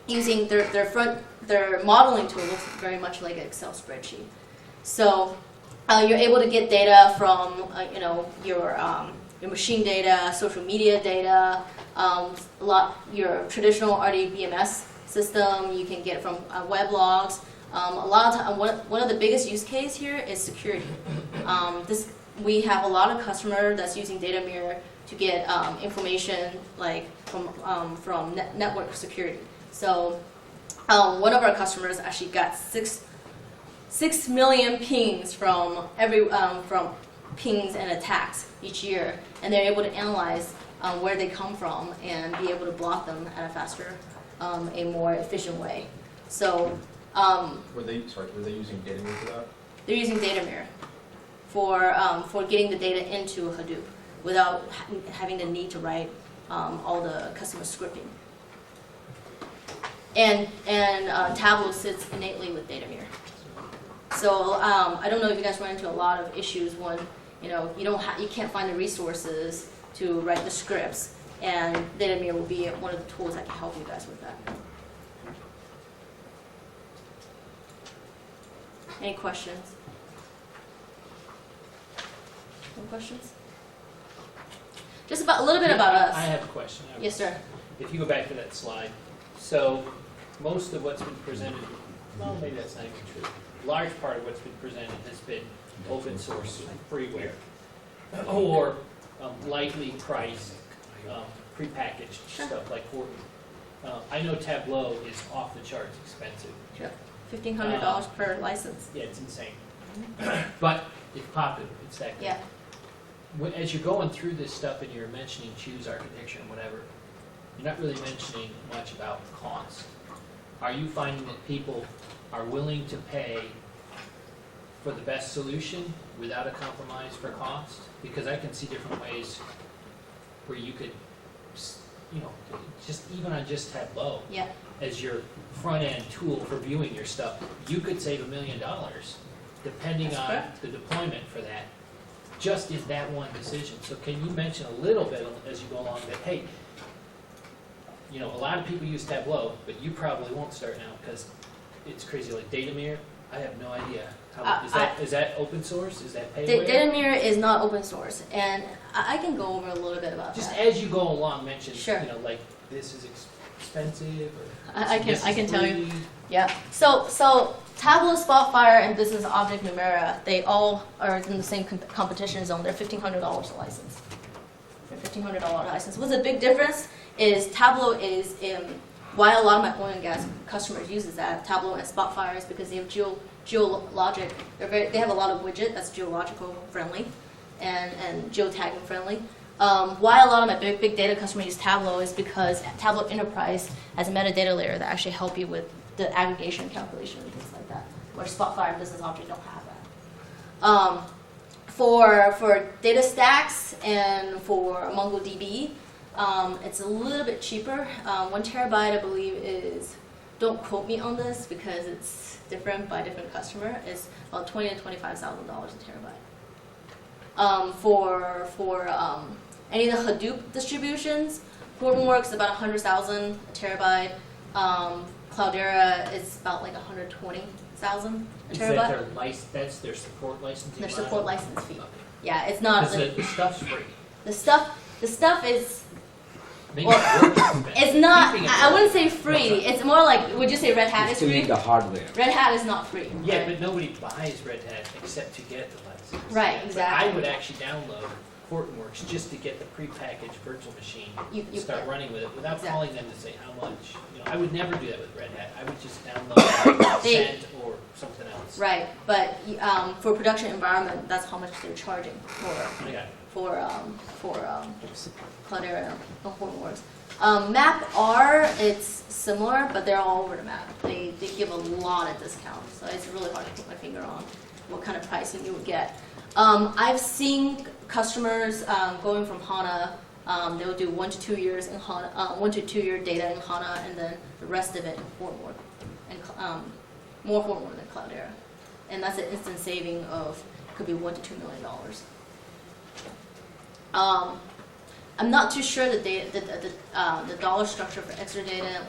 using their modeling tool looks very much like an Excel spreadsheet. So you're able to get data from your machine data, social media data, your traditional RDBMS system. You can get from weblogs. A lot of time, one of the biggest use case here is security. We have a lot of customers that's using Datamirror to get information like from network security. So one of our customers actually got 6 million pings from pings and attacks each year, and they're able to analyze where they come from and be able to block them at a faster, a more efficient way. So Were they using Datamirror for that? they're using Datamirror for getting the data into Hadoop without having the need to write all the customer scripting. And Tableau sits innately with Datamirror. So I don't know if you guys run into a lot of issues when you can't find the resources to write the scripts, and Datamirror will be one of the tools that can help you guys with that. Any questions? No questions? Just about a little bit about us. I have a question. Yes, sir. If you go back to that slide, so most of what's been presented, well, maybe that's not even true. Large part of what's been presented has been open source freeware or lightly priced, prepackaged stuff like Horton. I know Tableau is off the charts expensive. $1,500 per license. Yeah, it's insane. But it's popular. It's that good. Yeah. As you're going through this stuff and you're mentioning choose architecture and whatever, you're not really mentioning much about cost. Are you finding that people are willing to pay for the best solution without a compromise for cost? Because I can see different ways where you could, just even on just Tableau, Yeah. as your front-end tool for viewing your stuff, you could save $1 million depending That's on correct. the deployment for that, just in that one decision. So can you mention a little bit as you go along that, hey, a lot of people use Tableau, but you probably won't start now because it's crazy. Like Datamirror, I have no idea. Is that open source? Is that payware? Datamirror is not open source, and I can go over a little bit about Just that. as you go along, mention, Sure. like this is expensive or? I this can is tell you. free? Yeah. So Tableau, Spotfire, and Business Object Numera, they all are in the same competition zone. They're $1,500 a license. They're $1,500 license. What's the big difference is Tableau is why a lot of my oil and gas customers uses that Tableau and Spotfire is because they have geologic. They have a lot of widget that's geological friendly and geotagging friendly. Why a lot of my big data customers use Tableau is because Tableau Enterprise has a metadata layer that actually help you with the aggregation calculation and things like that, where Spotfire and Business Object don't have that. For data stacks and for MongoDB, it's a little bit cheaper. 1 terabyte, I believe, is, don't quote me on this because it's different by different customer, is about $20,000 to $25,000 a terabyte. For any of the Hadoop distributions, Hortonworks is about 100,000 a terabyte. Cloudera is about like 120,000 a Is terabyte. that that's their support licensing Their model? support license fee. Okay. Yeah, it's not. Because the stuff's free. The stuff is. Maybe Well, it's worth expensive. It's not. Keeping it I wouldn't worth say free. It's more like. Would you say Red Hat You is still free? need the hardware. Red Hat is not free. Yeah, right? but nobody buys Red Hat except to get the license. Right, But exactly. I would actually download Hortonworks just to get the prepackaged virtual machine You- and start running with it without Exactly. calling them to say how much. You know, I would never do that with Red Hat. I would just download They- Cent or something else. Right, but for production environment, that's how much they're charging I got it. for Cloudera and Hortonworks. MapR, it's similar, but they're all over the map. They give a lot of discounts, so it's really hard to put my finger on what kind of pricing you would get. I've seen customers going from HANA. They will do 1 to 2 years in HANA, 1 to 2 year data in HANA, and then the rest of it in Hortonworks, and more Hortonworks than Cloudera, and that's an instant saving of could be $1 to $2 million. I'm not too sure the dollar structure for Exadata and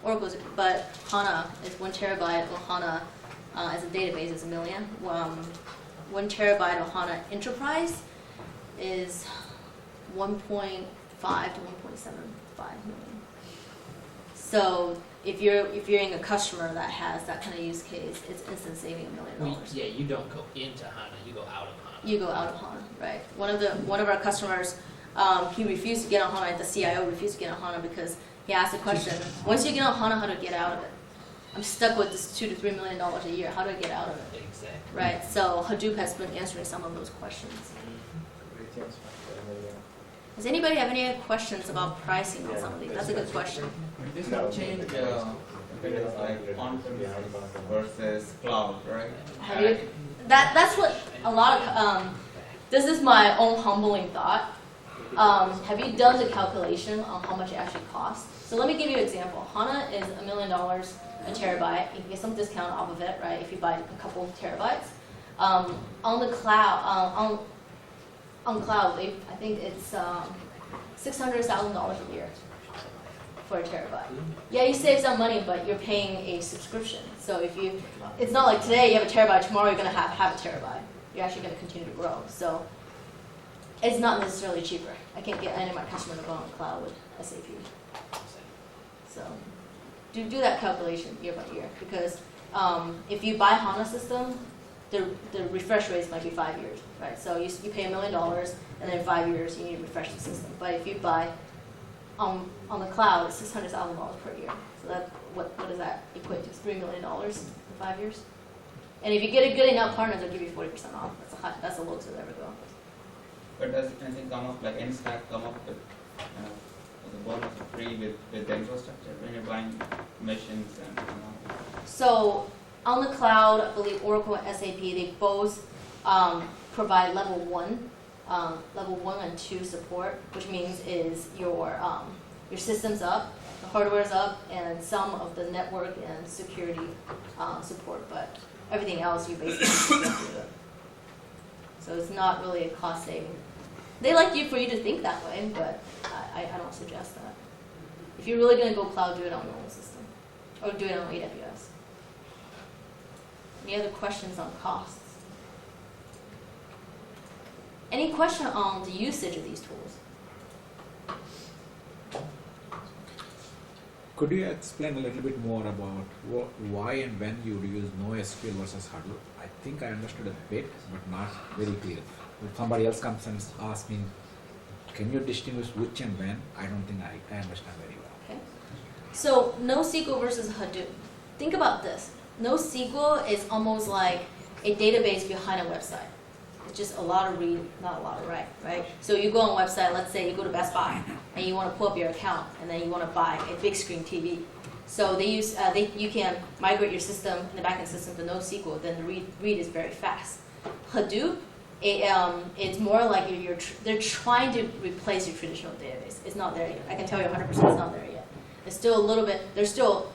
Oracle's, but HANA is 1 terabyte of HANA as a database is $1 million. 1 terabyte of HANA Enterprise is 1.5 to 1.75 million. So if you're in a customer that has that kind of use case, it's instant saving $1 million. Yeah, you don't go into HANA, you go out of HANA. You go out of HANA, right? One of our customers, he refused to get on HANA. The CIO refused to get on HANA because he asked the question: once you get on HANA, how do I get out of it? I'm stuck with this $2 to $3 million a year. How do I get out of it? Exactly. Right. So Hadoop has been answering some of those questions. Does anybody have any questions about pricing on some of these? That's a good question. This will change like on-premise versus cloud, right? Have you? That's what a lot of. This is my own humbling thought. Have you done the calculation on how much it actually costs? So let me give you an example. HANA is $1 million a terabyte. You can get some discount off of it, right? If you buy a couple terabytes. On the cloud, on cloud, I think it's $600,000 a year for a terabyte. Yeah, you save some money, but you're paying a subscription. So it's not like today you have a terabyte, tomorrow you're going to have a terabyte. You're actually going to continue to grow. So it's not necessarily cheaper. I can't get any of my customers to go on the cloud with SAP. So do that calculation year by year, because if you buy HANA system, the refresh rates might be 5 years, right? So you pay $1 million, and then in 5 years you need to refresh the system. But if you buy on the cloud, it's $600,000 per year. So that what does that equate to? It's $3 million in 5 years. And if you get a good enough partner, they'll give you 40% off. That's the lowest it'll ever go. But does anything come up, like any stack come up with the bonus free with the infrastructure when you're buying machines and So on the cloud, I believe Oracle and SAP, they both provide level 1 and 2 support, which means is your system's up, the hardware's up, and some of the network and security support, but everything else you basically have to do it. So it's not really a cost saving. They like for you to think that way, but I don't suggest that. If you're really going to go cloud, do it on your own system, or do it on AWS. Any other questions on costs? Any question on the usage of these tools? Could you explain a little bit more about why and when you would use NoSQL versus Hadoop? I think I understood a bit, but not very clear. If somebody else comes and asks me, can you distinguish which and when? I don't think I understand very well. Okay. So NoSQL versus Hadoop. Think about this. NoSQL is almost like a database behind a website. It's just a lot of read, not a lot of write, right? So you go on a website, let's say you go to Best Buy, and you want to pull up your account, and then you want to buy a big screen TV. So they use, you can migrate your system, the backend system to NoSQL, then the read is very fast. Hadoop, it's more like they're trying to replace your traditional database. It's not there yet. I can tell you 100% it's not there yet. It's still a little bit, there's still,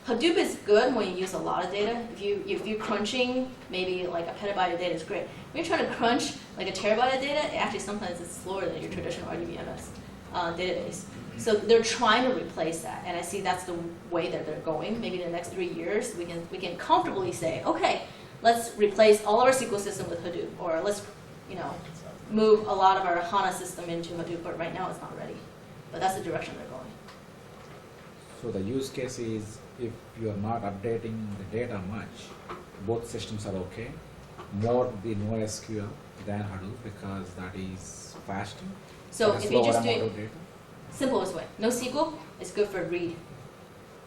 Hadoop is good when you use a lot of data. If you're crunching maybe like a petabyte of data is great. When you're trying to crunch like a terabyte of data, actually sometimes it's slower than your traditional RDBMS database. So they're trying to replace that, and I see that's the way that they're going. Maybe in the next 3 years, we can comfortably say, okay, let's replace all of our SQL system with Hadoop, or let's move a lot of our HANA system into Hadoop. But right now it's not ready. But that's the direction they're going. So the use case is if you are not updating the data much, both systems are okay. More the NoSQL than Hadoop because that is faster. So It is if you lower just do amount it of data. simplest way, NoSQL is good for read.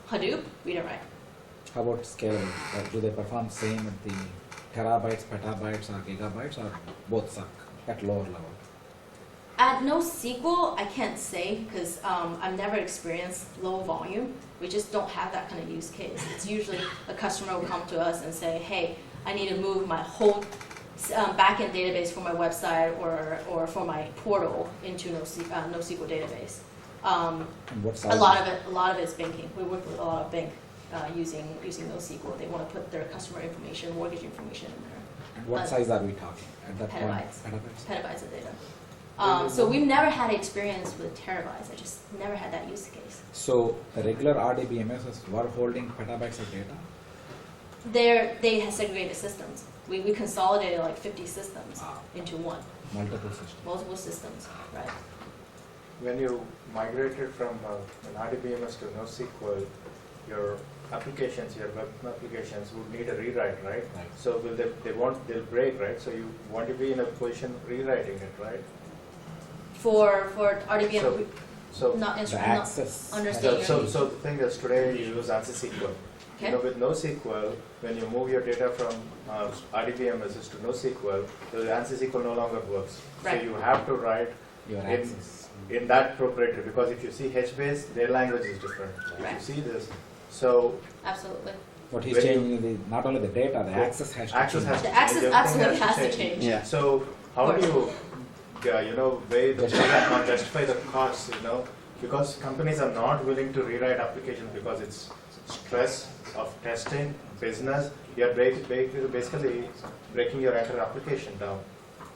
Hadoop, read and write. How about scalability? Do they perform same at the terabytes, petabytes, or gigabytes, or both suck at lower level? At NoSQL, I can't say because I've never experienced low volume. We just don't have that kind of use case. It's usually a customer will come to us and say, hey, I need to move my whole backend database for my website or for my portal into NoSQL database. And what size? A lot of it is banking. We work with a lot of bank using NoSQL. They want to put their customer information, mortgage information in there. And what size are we talking at that Petabytes. point? Petabytes. Petabytes of data. So we've never had experience with terabytes. I just never had that use case. So the regular RDBMSs were holding petabytes of data? They have segregated systems. We consolidated like 50 systems into one, Multiple systems. multiple systems, right? When you migrated from an RDBMS to NoSQL, your applications, your web applications would need a rewrite, right? Right. So will they'll break, right? So you want to be in a position rewriting it, right? For RDBM, So not The instrument, not access. understanding. so the thing is today you use ANSI SQL. Okay. With NoSQL, when you move your data from RDBMSs to NoSQL, the ANSI SQL no longer works. Right. So you have to write Your in, access. in that proprietary, because if you see HBase, their language is different. Right. If you see this, so Absolutely. What he's When you- changing is not only the data, the access has to access change. has to The change. access everything absolutely has to change. Yeah. So how do you, weigh the justify the costs, because companies are not willing to rewrite applications because it's stress of testing, business, you're basically breaking your entire application down.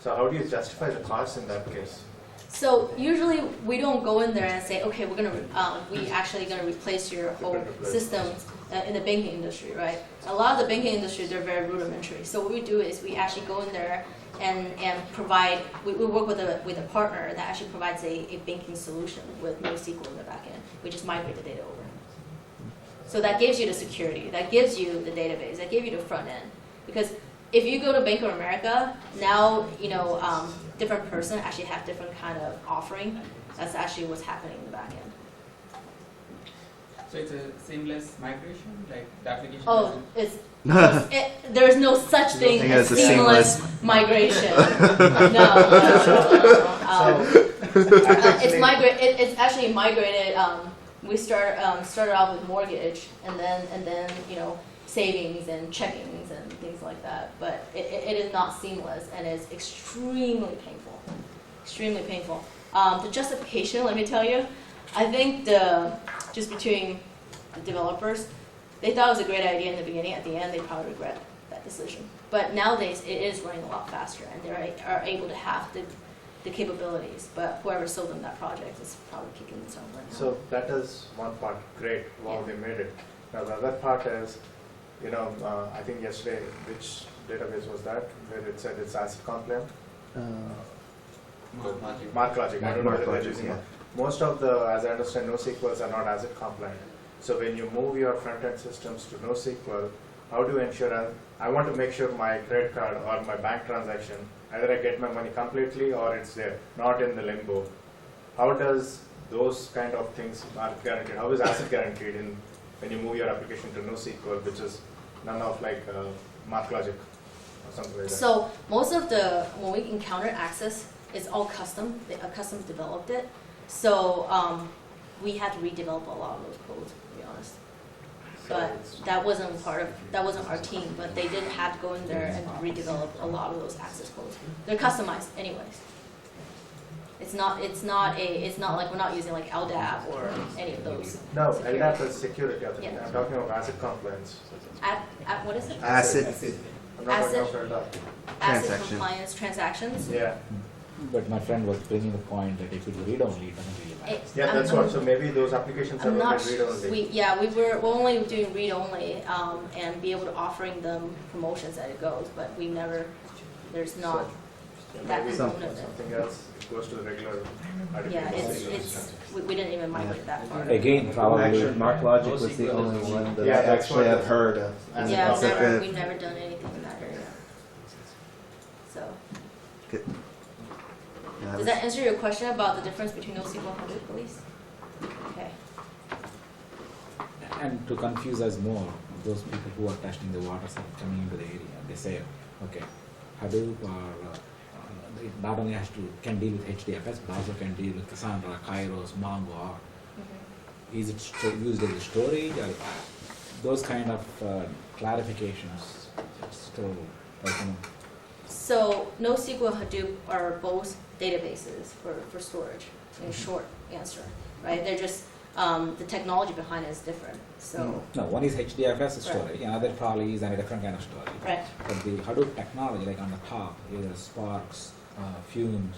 So how do you justify the costs in that case? So usually we don't go in there and say, okay, we actually gonna replace your whole systems in the banking industry, right? A lot of the banking industry, they're very rudimentary. So what we do is we actually go in there and provide, we work with a partner that actually provides a banking solution with NoSQL in the back end. We just migrate the data over. So that gives you the security, that gives you the database, that gives you the front end. Because if you go to Bank of America, now, different person actually have different kind of offering. That's actually what's happening in the back end. So it's a seamless migration, like the application. Oh, there's no such thing think as it's a seamless migration. No. It's actually migrated. We started off with mortgage, and then savings and checkings and things like that. But it is not seamless, and it's extremely painful. Extremely painful. The justification, let me tell you, I think just between the developers, they thought it was a great idea in the beginning. At the end, they probably regret that decision. But nowadays, it is running a lot faster, and they are able to have the capabilities. But whoever sold them that project is probably kicking themselves right now. So that is one part, great, wow, they made it. Now the other part is, I think yesterday, which database was that, where it said it's ACID compliant? MarkLogic, I don't know whether they're using it. most of the, as I understand, NoSQLs are not ACID compliant. So when you move your front-end systems to NoSQL, how do you ensure, I want to make sure my credit card or my bank transaction, either I get my money completely or it's there, not in the limbo. How does those kind of things are guaranteed? How is ACID guaranteed in when you move your application to NoSQL, which is none of like MarkLogic or something like that? So most of the, when we encounter access, it's all custom. A custom developed it. So we had to redevelop a lot of those codes, to be honest. So But it's- that wasn't that wasn't our team, but they did have to go in there and redevelop a lot of those access codes. They're customized anyways. It's not like we're not using like LDAP or any of those. No, security. LDAP is security. I think. Yeah. I'm talking about ACID compliance. At what is it? ACID I'm not talking ACID. about LDAP. Asset Transaction. compliance transactions. Yeah, But my friend was bringing the point that if it's read-only, it doesn't really matter. yeah, that's what. So maybe those applications are I'm not. only read-only. We're only doing read only and be able to offering them promotions as it goes, but we never. There's not. that Maybe component of it. something else goes to the regular. Yeah, RDP. we didn't even migrate that far. Again, probably. Actually, MarkLogic was the only one that Yeah, I that's actually what have the- heard of. as Yeah, a concept. we've never done anything in that area. So, does that answer your question about the difference between NoSQL and Hadoop, at least? Okay. And to confuse us more, those people who are testing the waters of coming into the area, they say, okay, Hadoop it not only can deal with HDFS, but also can deal with Cassandra, Kairos, Mongo. Mhm. Is it used as a storage? Or, those kind of clarifications. So, like, So NoSQL and Hadoop are both databases for storage, in short answer, right? They're just, the technology behind it is different, so, no, one is HDFS Right. storage, another probably is a different kind of storage. right, But the Hadoop technology, like on the top, either Sparks, Flume,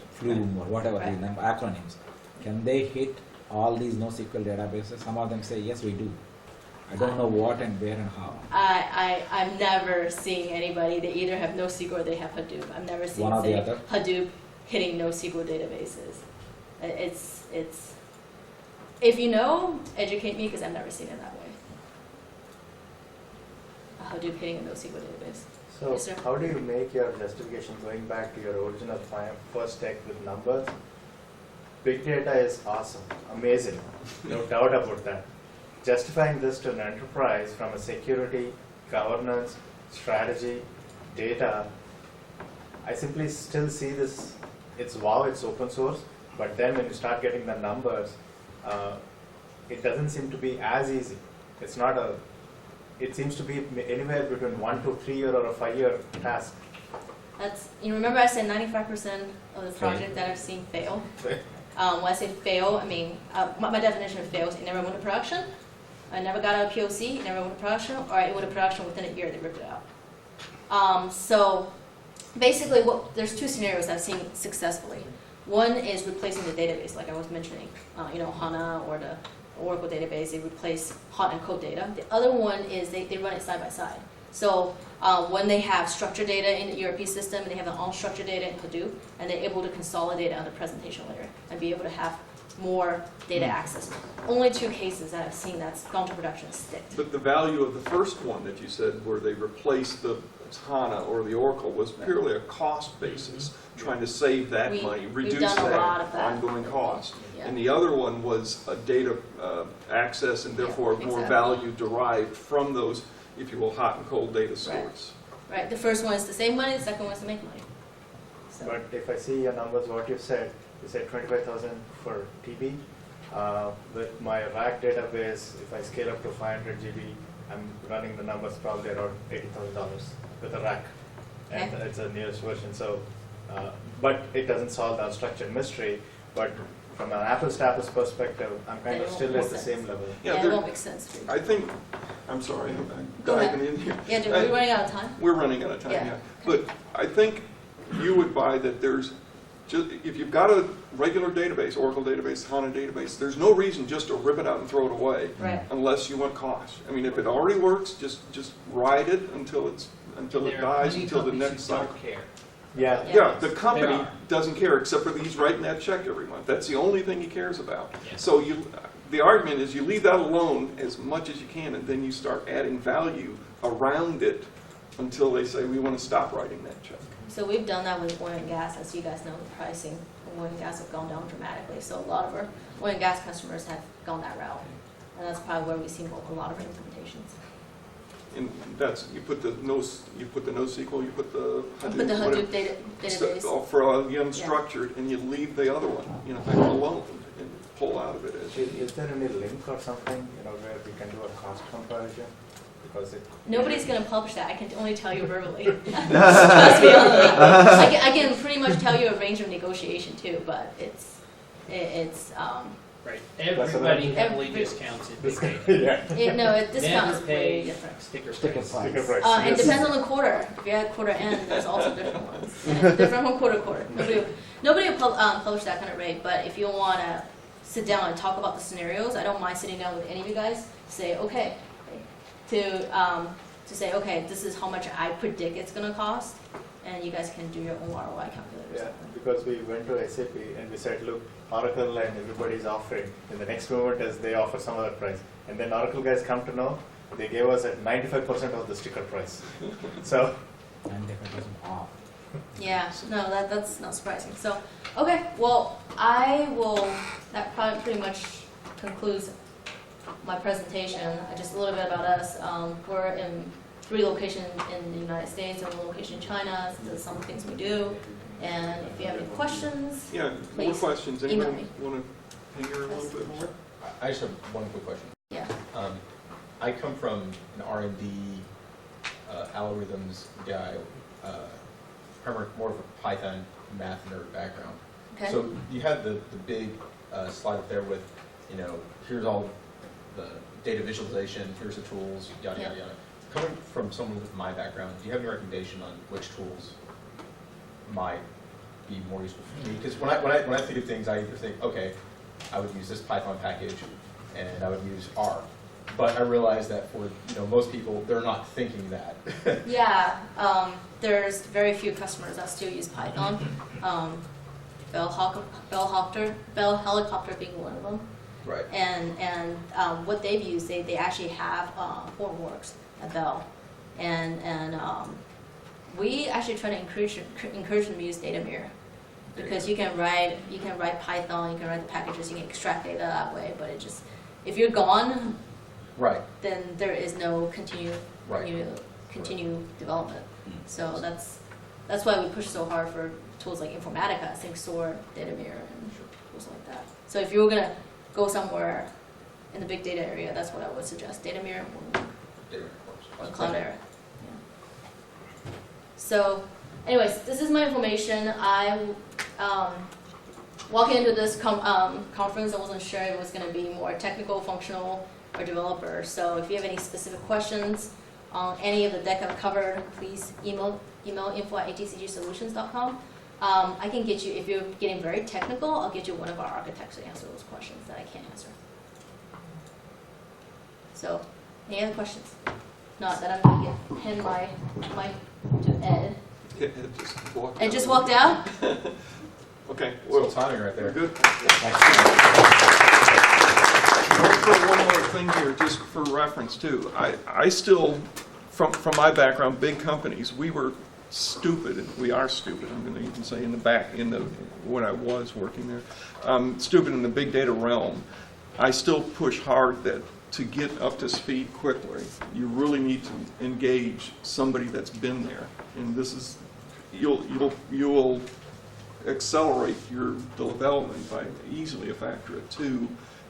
or whatever Right. the acronyms, can they hit all these NoSQL databases? Some of them say, yes, we do. I don't know what and where and how. I'm never seeing anybody, they either have NoSQL or they have Hadoop. I'm never seeing One or the say, other? Hadoop hitting NoSQL databases. It's, if you know, educate me, because I've never seen it that way. A Hadoop hitting a NoSQL database. So Yes, sir. how do you make your justification going back to your original first tech with numbers? Big data is awesome, amazing, no doubt about that. Justifying this to an enterprise from a security, governance, strategy, data, I simply still see this, it's wow, it's open source, but then when you start getting the numbers, it doesn't seem to be as easy. It's not a, it seems to be anywhere between 1 to 3 year or a 5 year task. That's, you remember I said 95% of the project that I've seen fail? When I say fail, I mean, my definition of fail is it never went to production, I never got out of POC, it never went to production, or it went to production within a year, they ripped it out. So basically, there's two scenarios I've seen successfully. One is replacing the database, like I was mentioning, HANA or the Oracle database, they replace hot and cold data. The other one is they run it side by side. So when they have structured data in the ERP system and they have the unstructured data in Hadoop, and they're able to consolidate it on the presentation layer and be able to have more data access. Only two cases that I've seen that's gone to production sticked. But the value of the first one that you said, where they replaced the HANA or the Oracle, was purely a cost basis, trying to save that money, We've reduce done a lot that of that. ongoing cost. Yeah. And the other one was a data access and therefore Yeah, more exactly. value derived from those, if you will, hot and cold data stores. Right, the first one is to save money, the second one is to make money. So, But if I see your numbers, what you said 25,000 for TB. With my rack database, if I scale up to 500 GB, I'm running the numbers probably around $80,000 with a rack. And Okay. it's a newest version, so, but it doesn't solve the unstructured mystery. But from an apples to apples perspective, I'm kind Then of it won't still make at the sense. same level. yeah, it there- won't make sense to you. I think, I'm sorry, I'm Go ahead. diving in here. Yeah, are we running out of time? We're running out of time, Yeah. yeah. But I think you would buy that there's, just, if you've got a regular database, Oracle database, HANA database, there's no reason just to rip it out and throw it away Right. unless you want cost. I mean, if it already works, just ride it until it There are dies, plenty of until the companies next who cycle. don't care. Yeah. Yeah, the company They are. doesn't care, except for he's writing that check every month. That's the only thing he cares about. Yeah. So the argument is you leave that alone as much as you can, and then you start adding value around it until they say, we want to stop writing that check. So we've done that with oil and gas. As you guys know, the pricing of oil and gas have gone down dramatically. So a lot of our oil and gas customers have gone that route. And that's probably where we've seen a lot of implementations. And that's, you put the NoSQL, you put the Put the Hadoop database. for the unstructured, and you leave the other one, alone, and pull out of it as you. Is there any link or something, where we can do a cost comparison? Because it. Nobody's going to publish that. I can only tell you verbally. Trust me on the link. I can pretty much tell you a range of negotiation too, but it's Right. Everybody heavily Every- discounts it. Big data. Yeah. discount Never is way pay different. sticker Sticker price. price. Sticker price. It Yes. depends on the quarter. If you're at quarter end, there's also different ones. And different from quarter to quarter. Nobody will publish that kind of rate, but if you want to sit down and talk about the scenarios, I don't mind sitting down with any of you guys, say, okay, to say, okay, this is how much I predict it's going to cost, and you guys can do your own ROI calculators. Yeah, because we went to SAP and we said, look, Oracle and everybody's offering. In the next moment is they offer some other price. And then Oracle guys come to know, they gave us at 95% of the sticker price. So, 95% off. Yeah, no, that's not surprising. So, okay, well, that probably pretty much concludes my presentation. Just a little bit about us. We're in 3 locations in the United States and 1 location in China. So there's some things we do. And if you have any questions, Yeah, more Please, questions. email Anybody me. want to hang here a little bit more? I just have one quick question. yeah. I come from an R&D algorithms guy, primarily more of a Python math nerd background. Okay. So you had the big slide up there with, here's all the data visualization, here's the tools, yada, yada, Yeah. yada. Coming from someone with my background, do you have any recommendation on which tools might be more useful for me? Because when I think of things, I either think, okay, I would use this Python package, and I would use R. But I realize that for most people, they're not thinking that. Yeah, there's very few customers that still use Python. Bell Helicopter being one of them. Right. And what they've used, they actually have Hortonworks at Bell, and we actually try to encourage them to use Data Mirror, because you can write Python, you can write the packages, you can extract data that way. But if you're gone, Right. then there is no continue Right. development. So that's why we push so hard for tools like Informatica, ThinkStore, Data Mirror, and tools like that. So if you were gonna go somewhere in the big data area, that's what I would suggest: Data Mirror or Cloudera. Yeah. So, anyways, this is my information. I walking into this conference, I wasn't sure it was going to be more technical, functional, or developer. So if you have any specific questions on any of the deck I've covered, please email info@atcgsolutions.com. I can get you, if you're getting very technical, I'll get you one of our architects to answer those questions that I can't answer. So, any other questions? Not that I'm going to hand my mic to Ed. Ed just walked out? Okay, Well, well, timing right we're there. good. I'll throw one more thing here, just for reference too. I still, from my background, big companies, we were stupid, and we are stupid, I'm going to even say when I was working there, stupid in the big data realm. I still push hard that to get up to speed quickly, you really need to engage somebody that's been there. And this is, you'll accelerate your development by easily a factor of 2,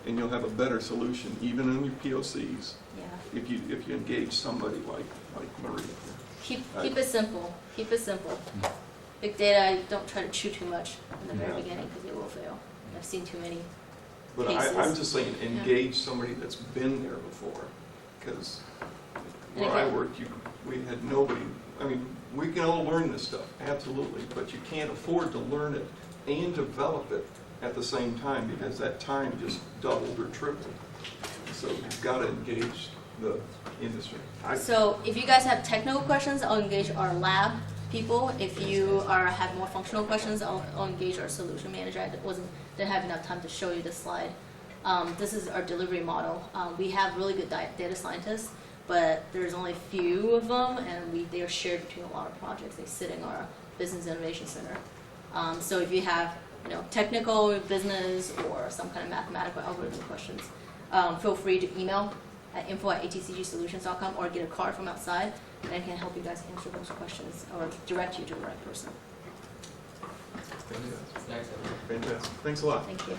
and you'll have a better solution, even in your POCs, Yeah. if you engage somebody like Maria. Keep it simple. Keep it simple. Big data, don't try to chew too much in the very Yeah. beginning, because it will fail. I've seen too many. But Cases. I'm just saying, engage somebody that's been there before, because where I Okay. worked, we had nobody. I mean, we can all learn this stuff, absolutely, but you can't afford to learn it and develop it at the same time, because that time just doubled or tripled. So you've got to engage the industry. So if you guys have technical questions, I'll engage our lab people. If you have more functional questions, I'll engage our solution manager. I didn't have enough time to show you this slide. This is our delivery model. We have really good data scientists, but there's only a few of them, and they are shared between a lot of projects. They sit in our Business Innovation Center. So if you have technical, business, or some kind of mathematical algorithm questions, feel free to email at info@atcgsolutions.com or get a card from outside, and I can help you guys answer those questions or direct you to the right person. Fantastic. That's Fantastic. Thanks a lot. Thank you.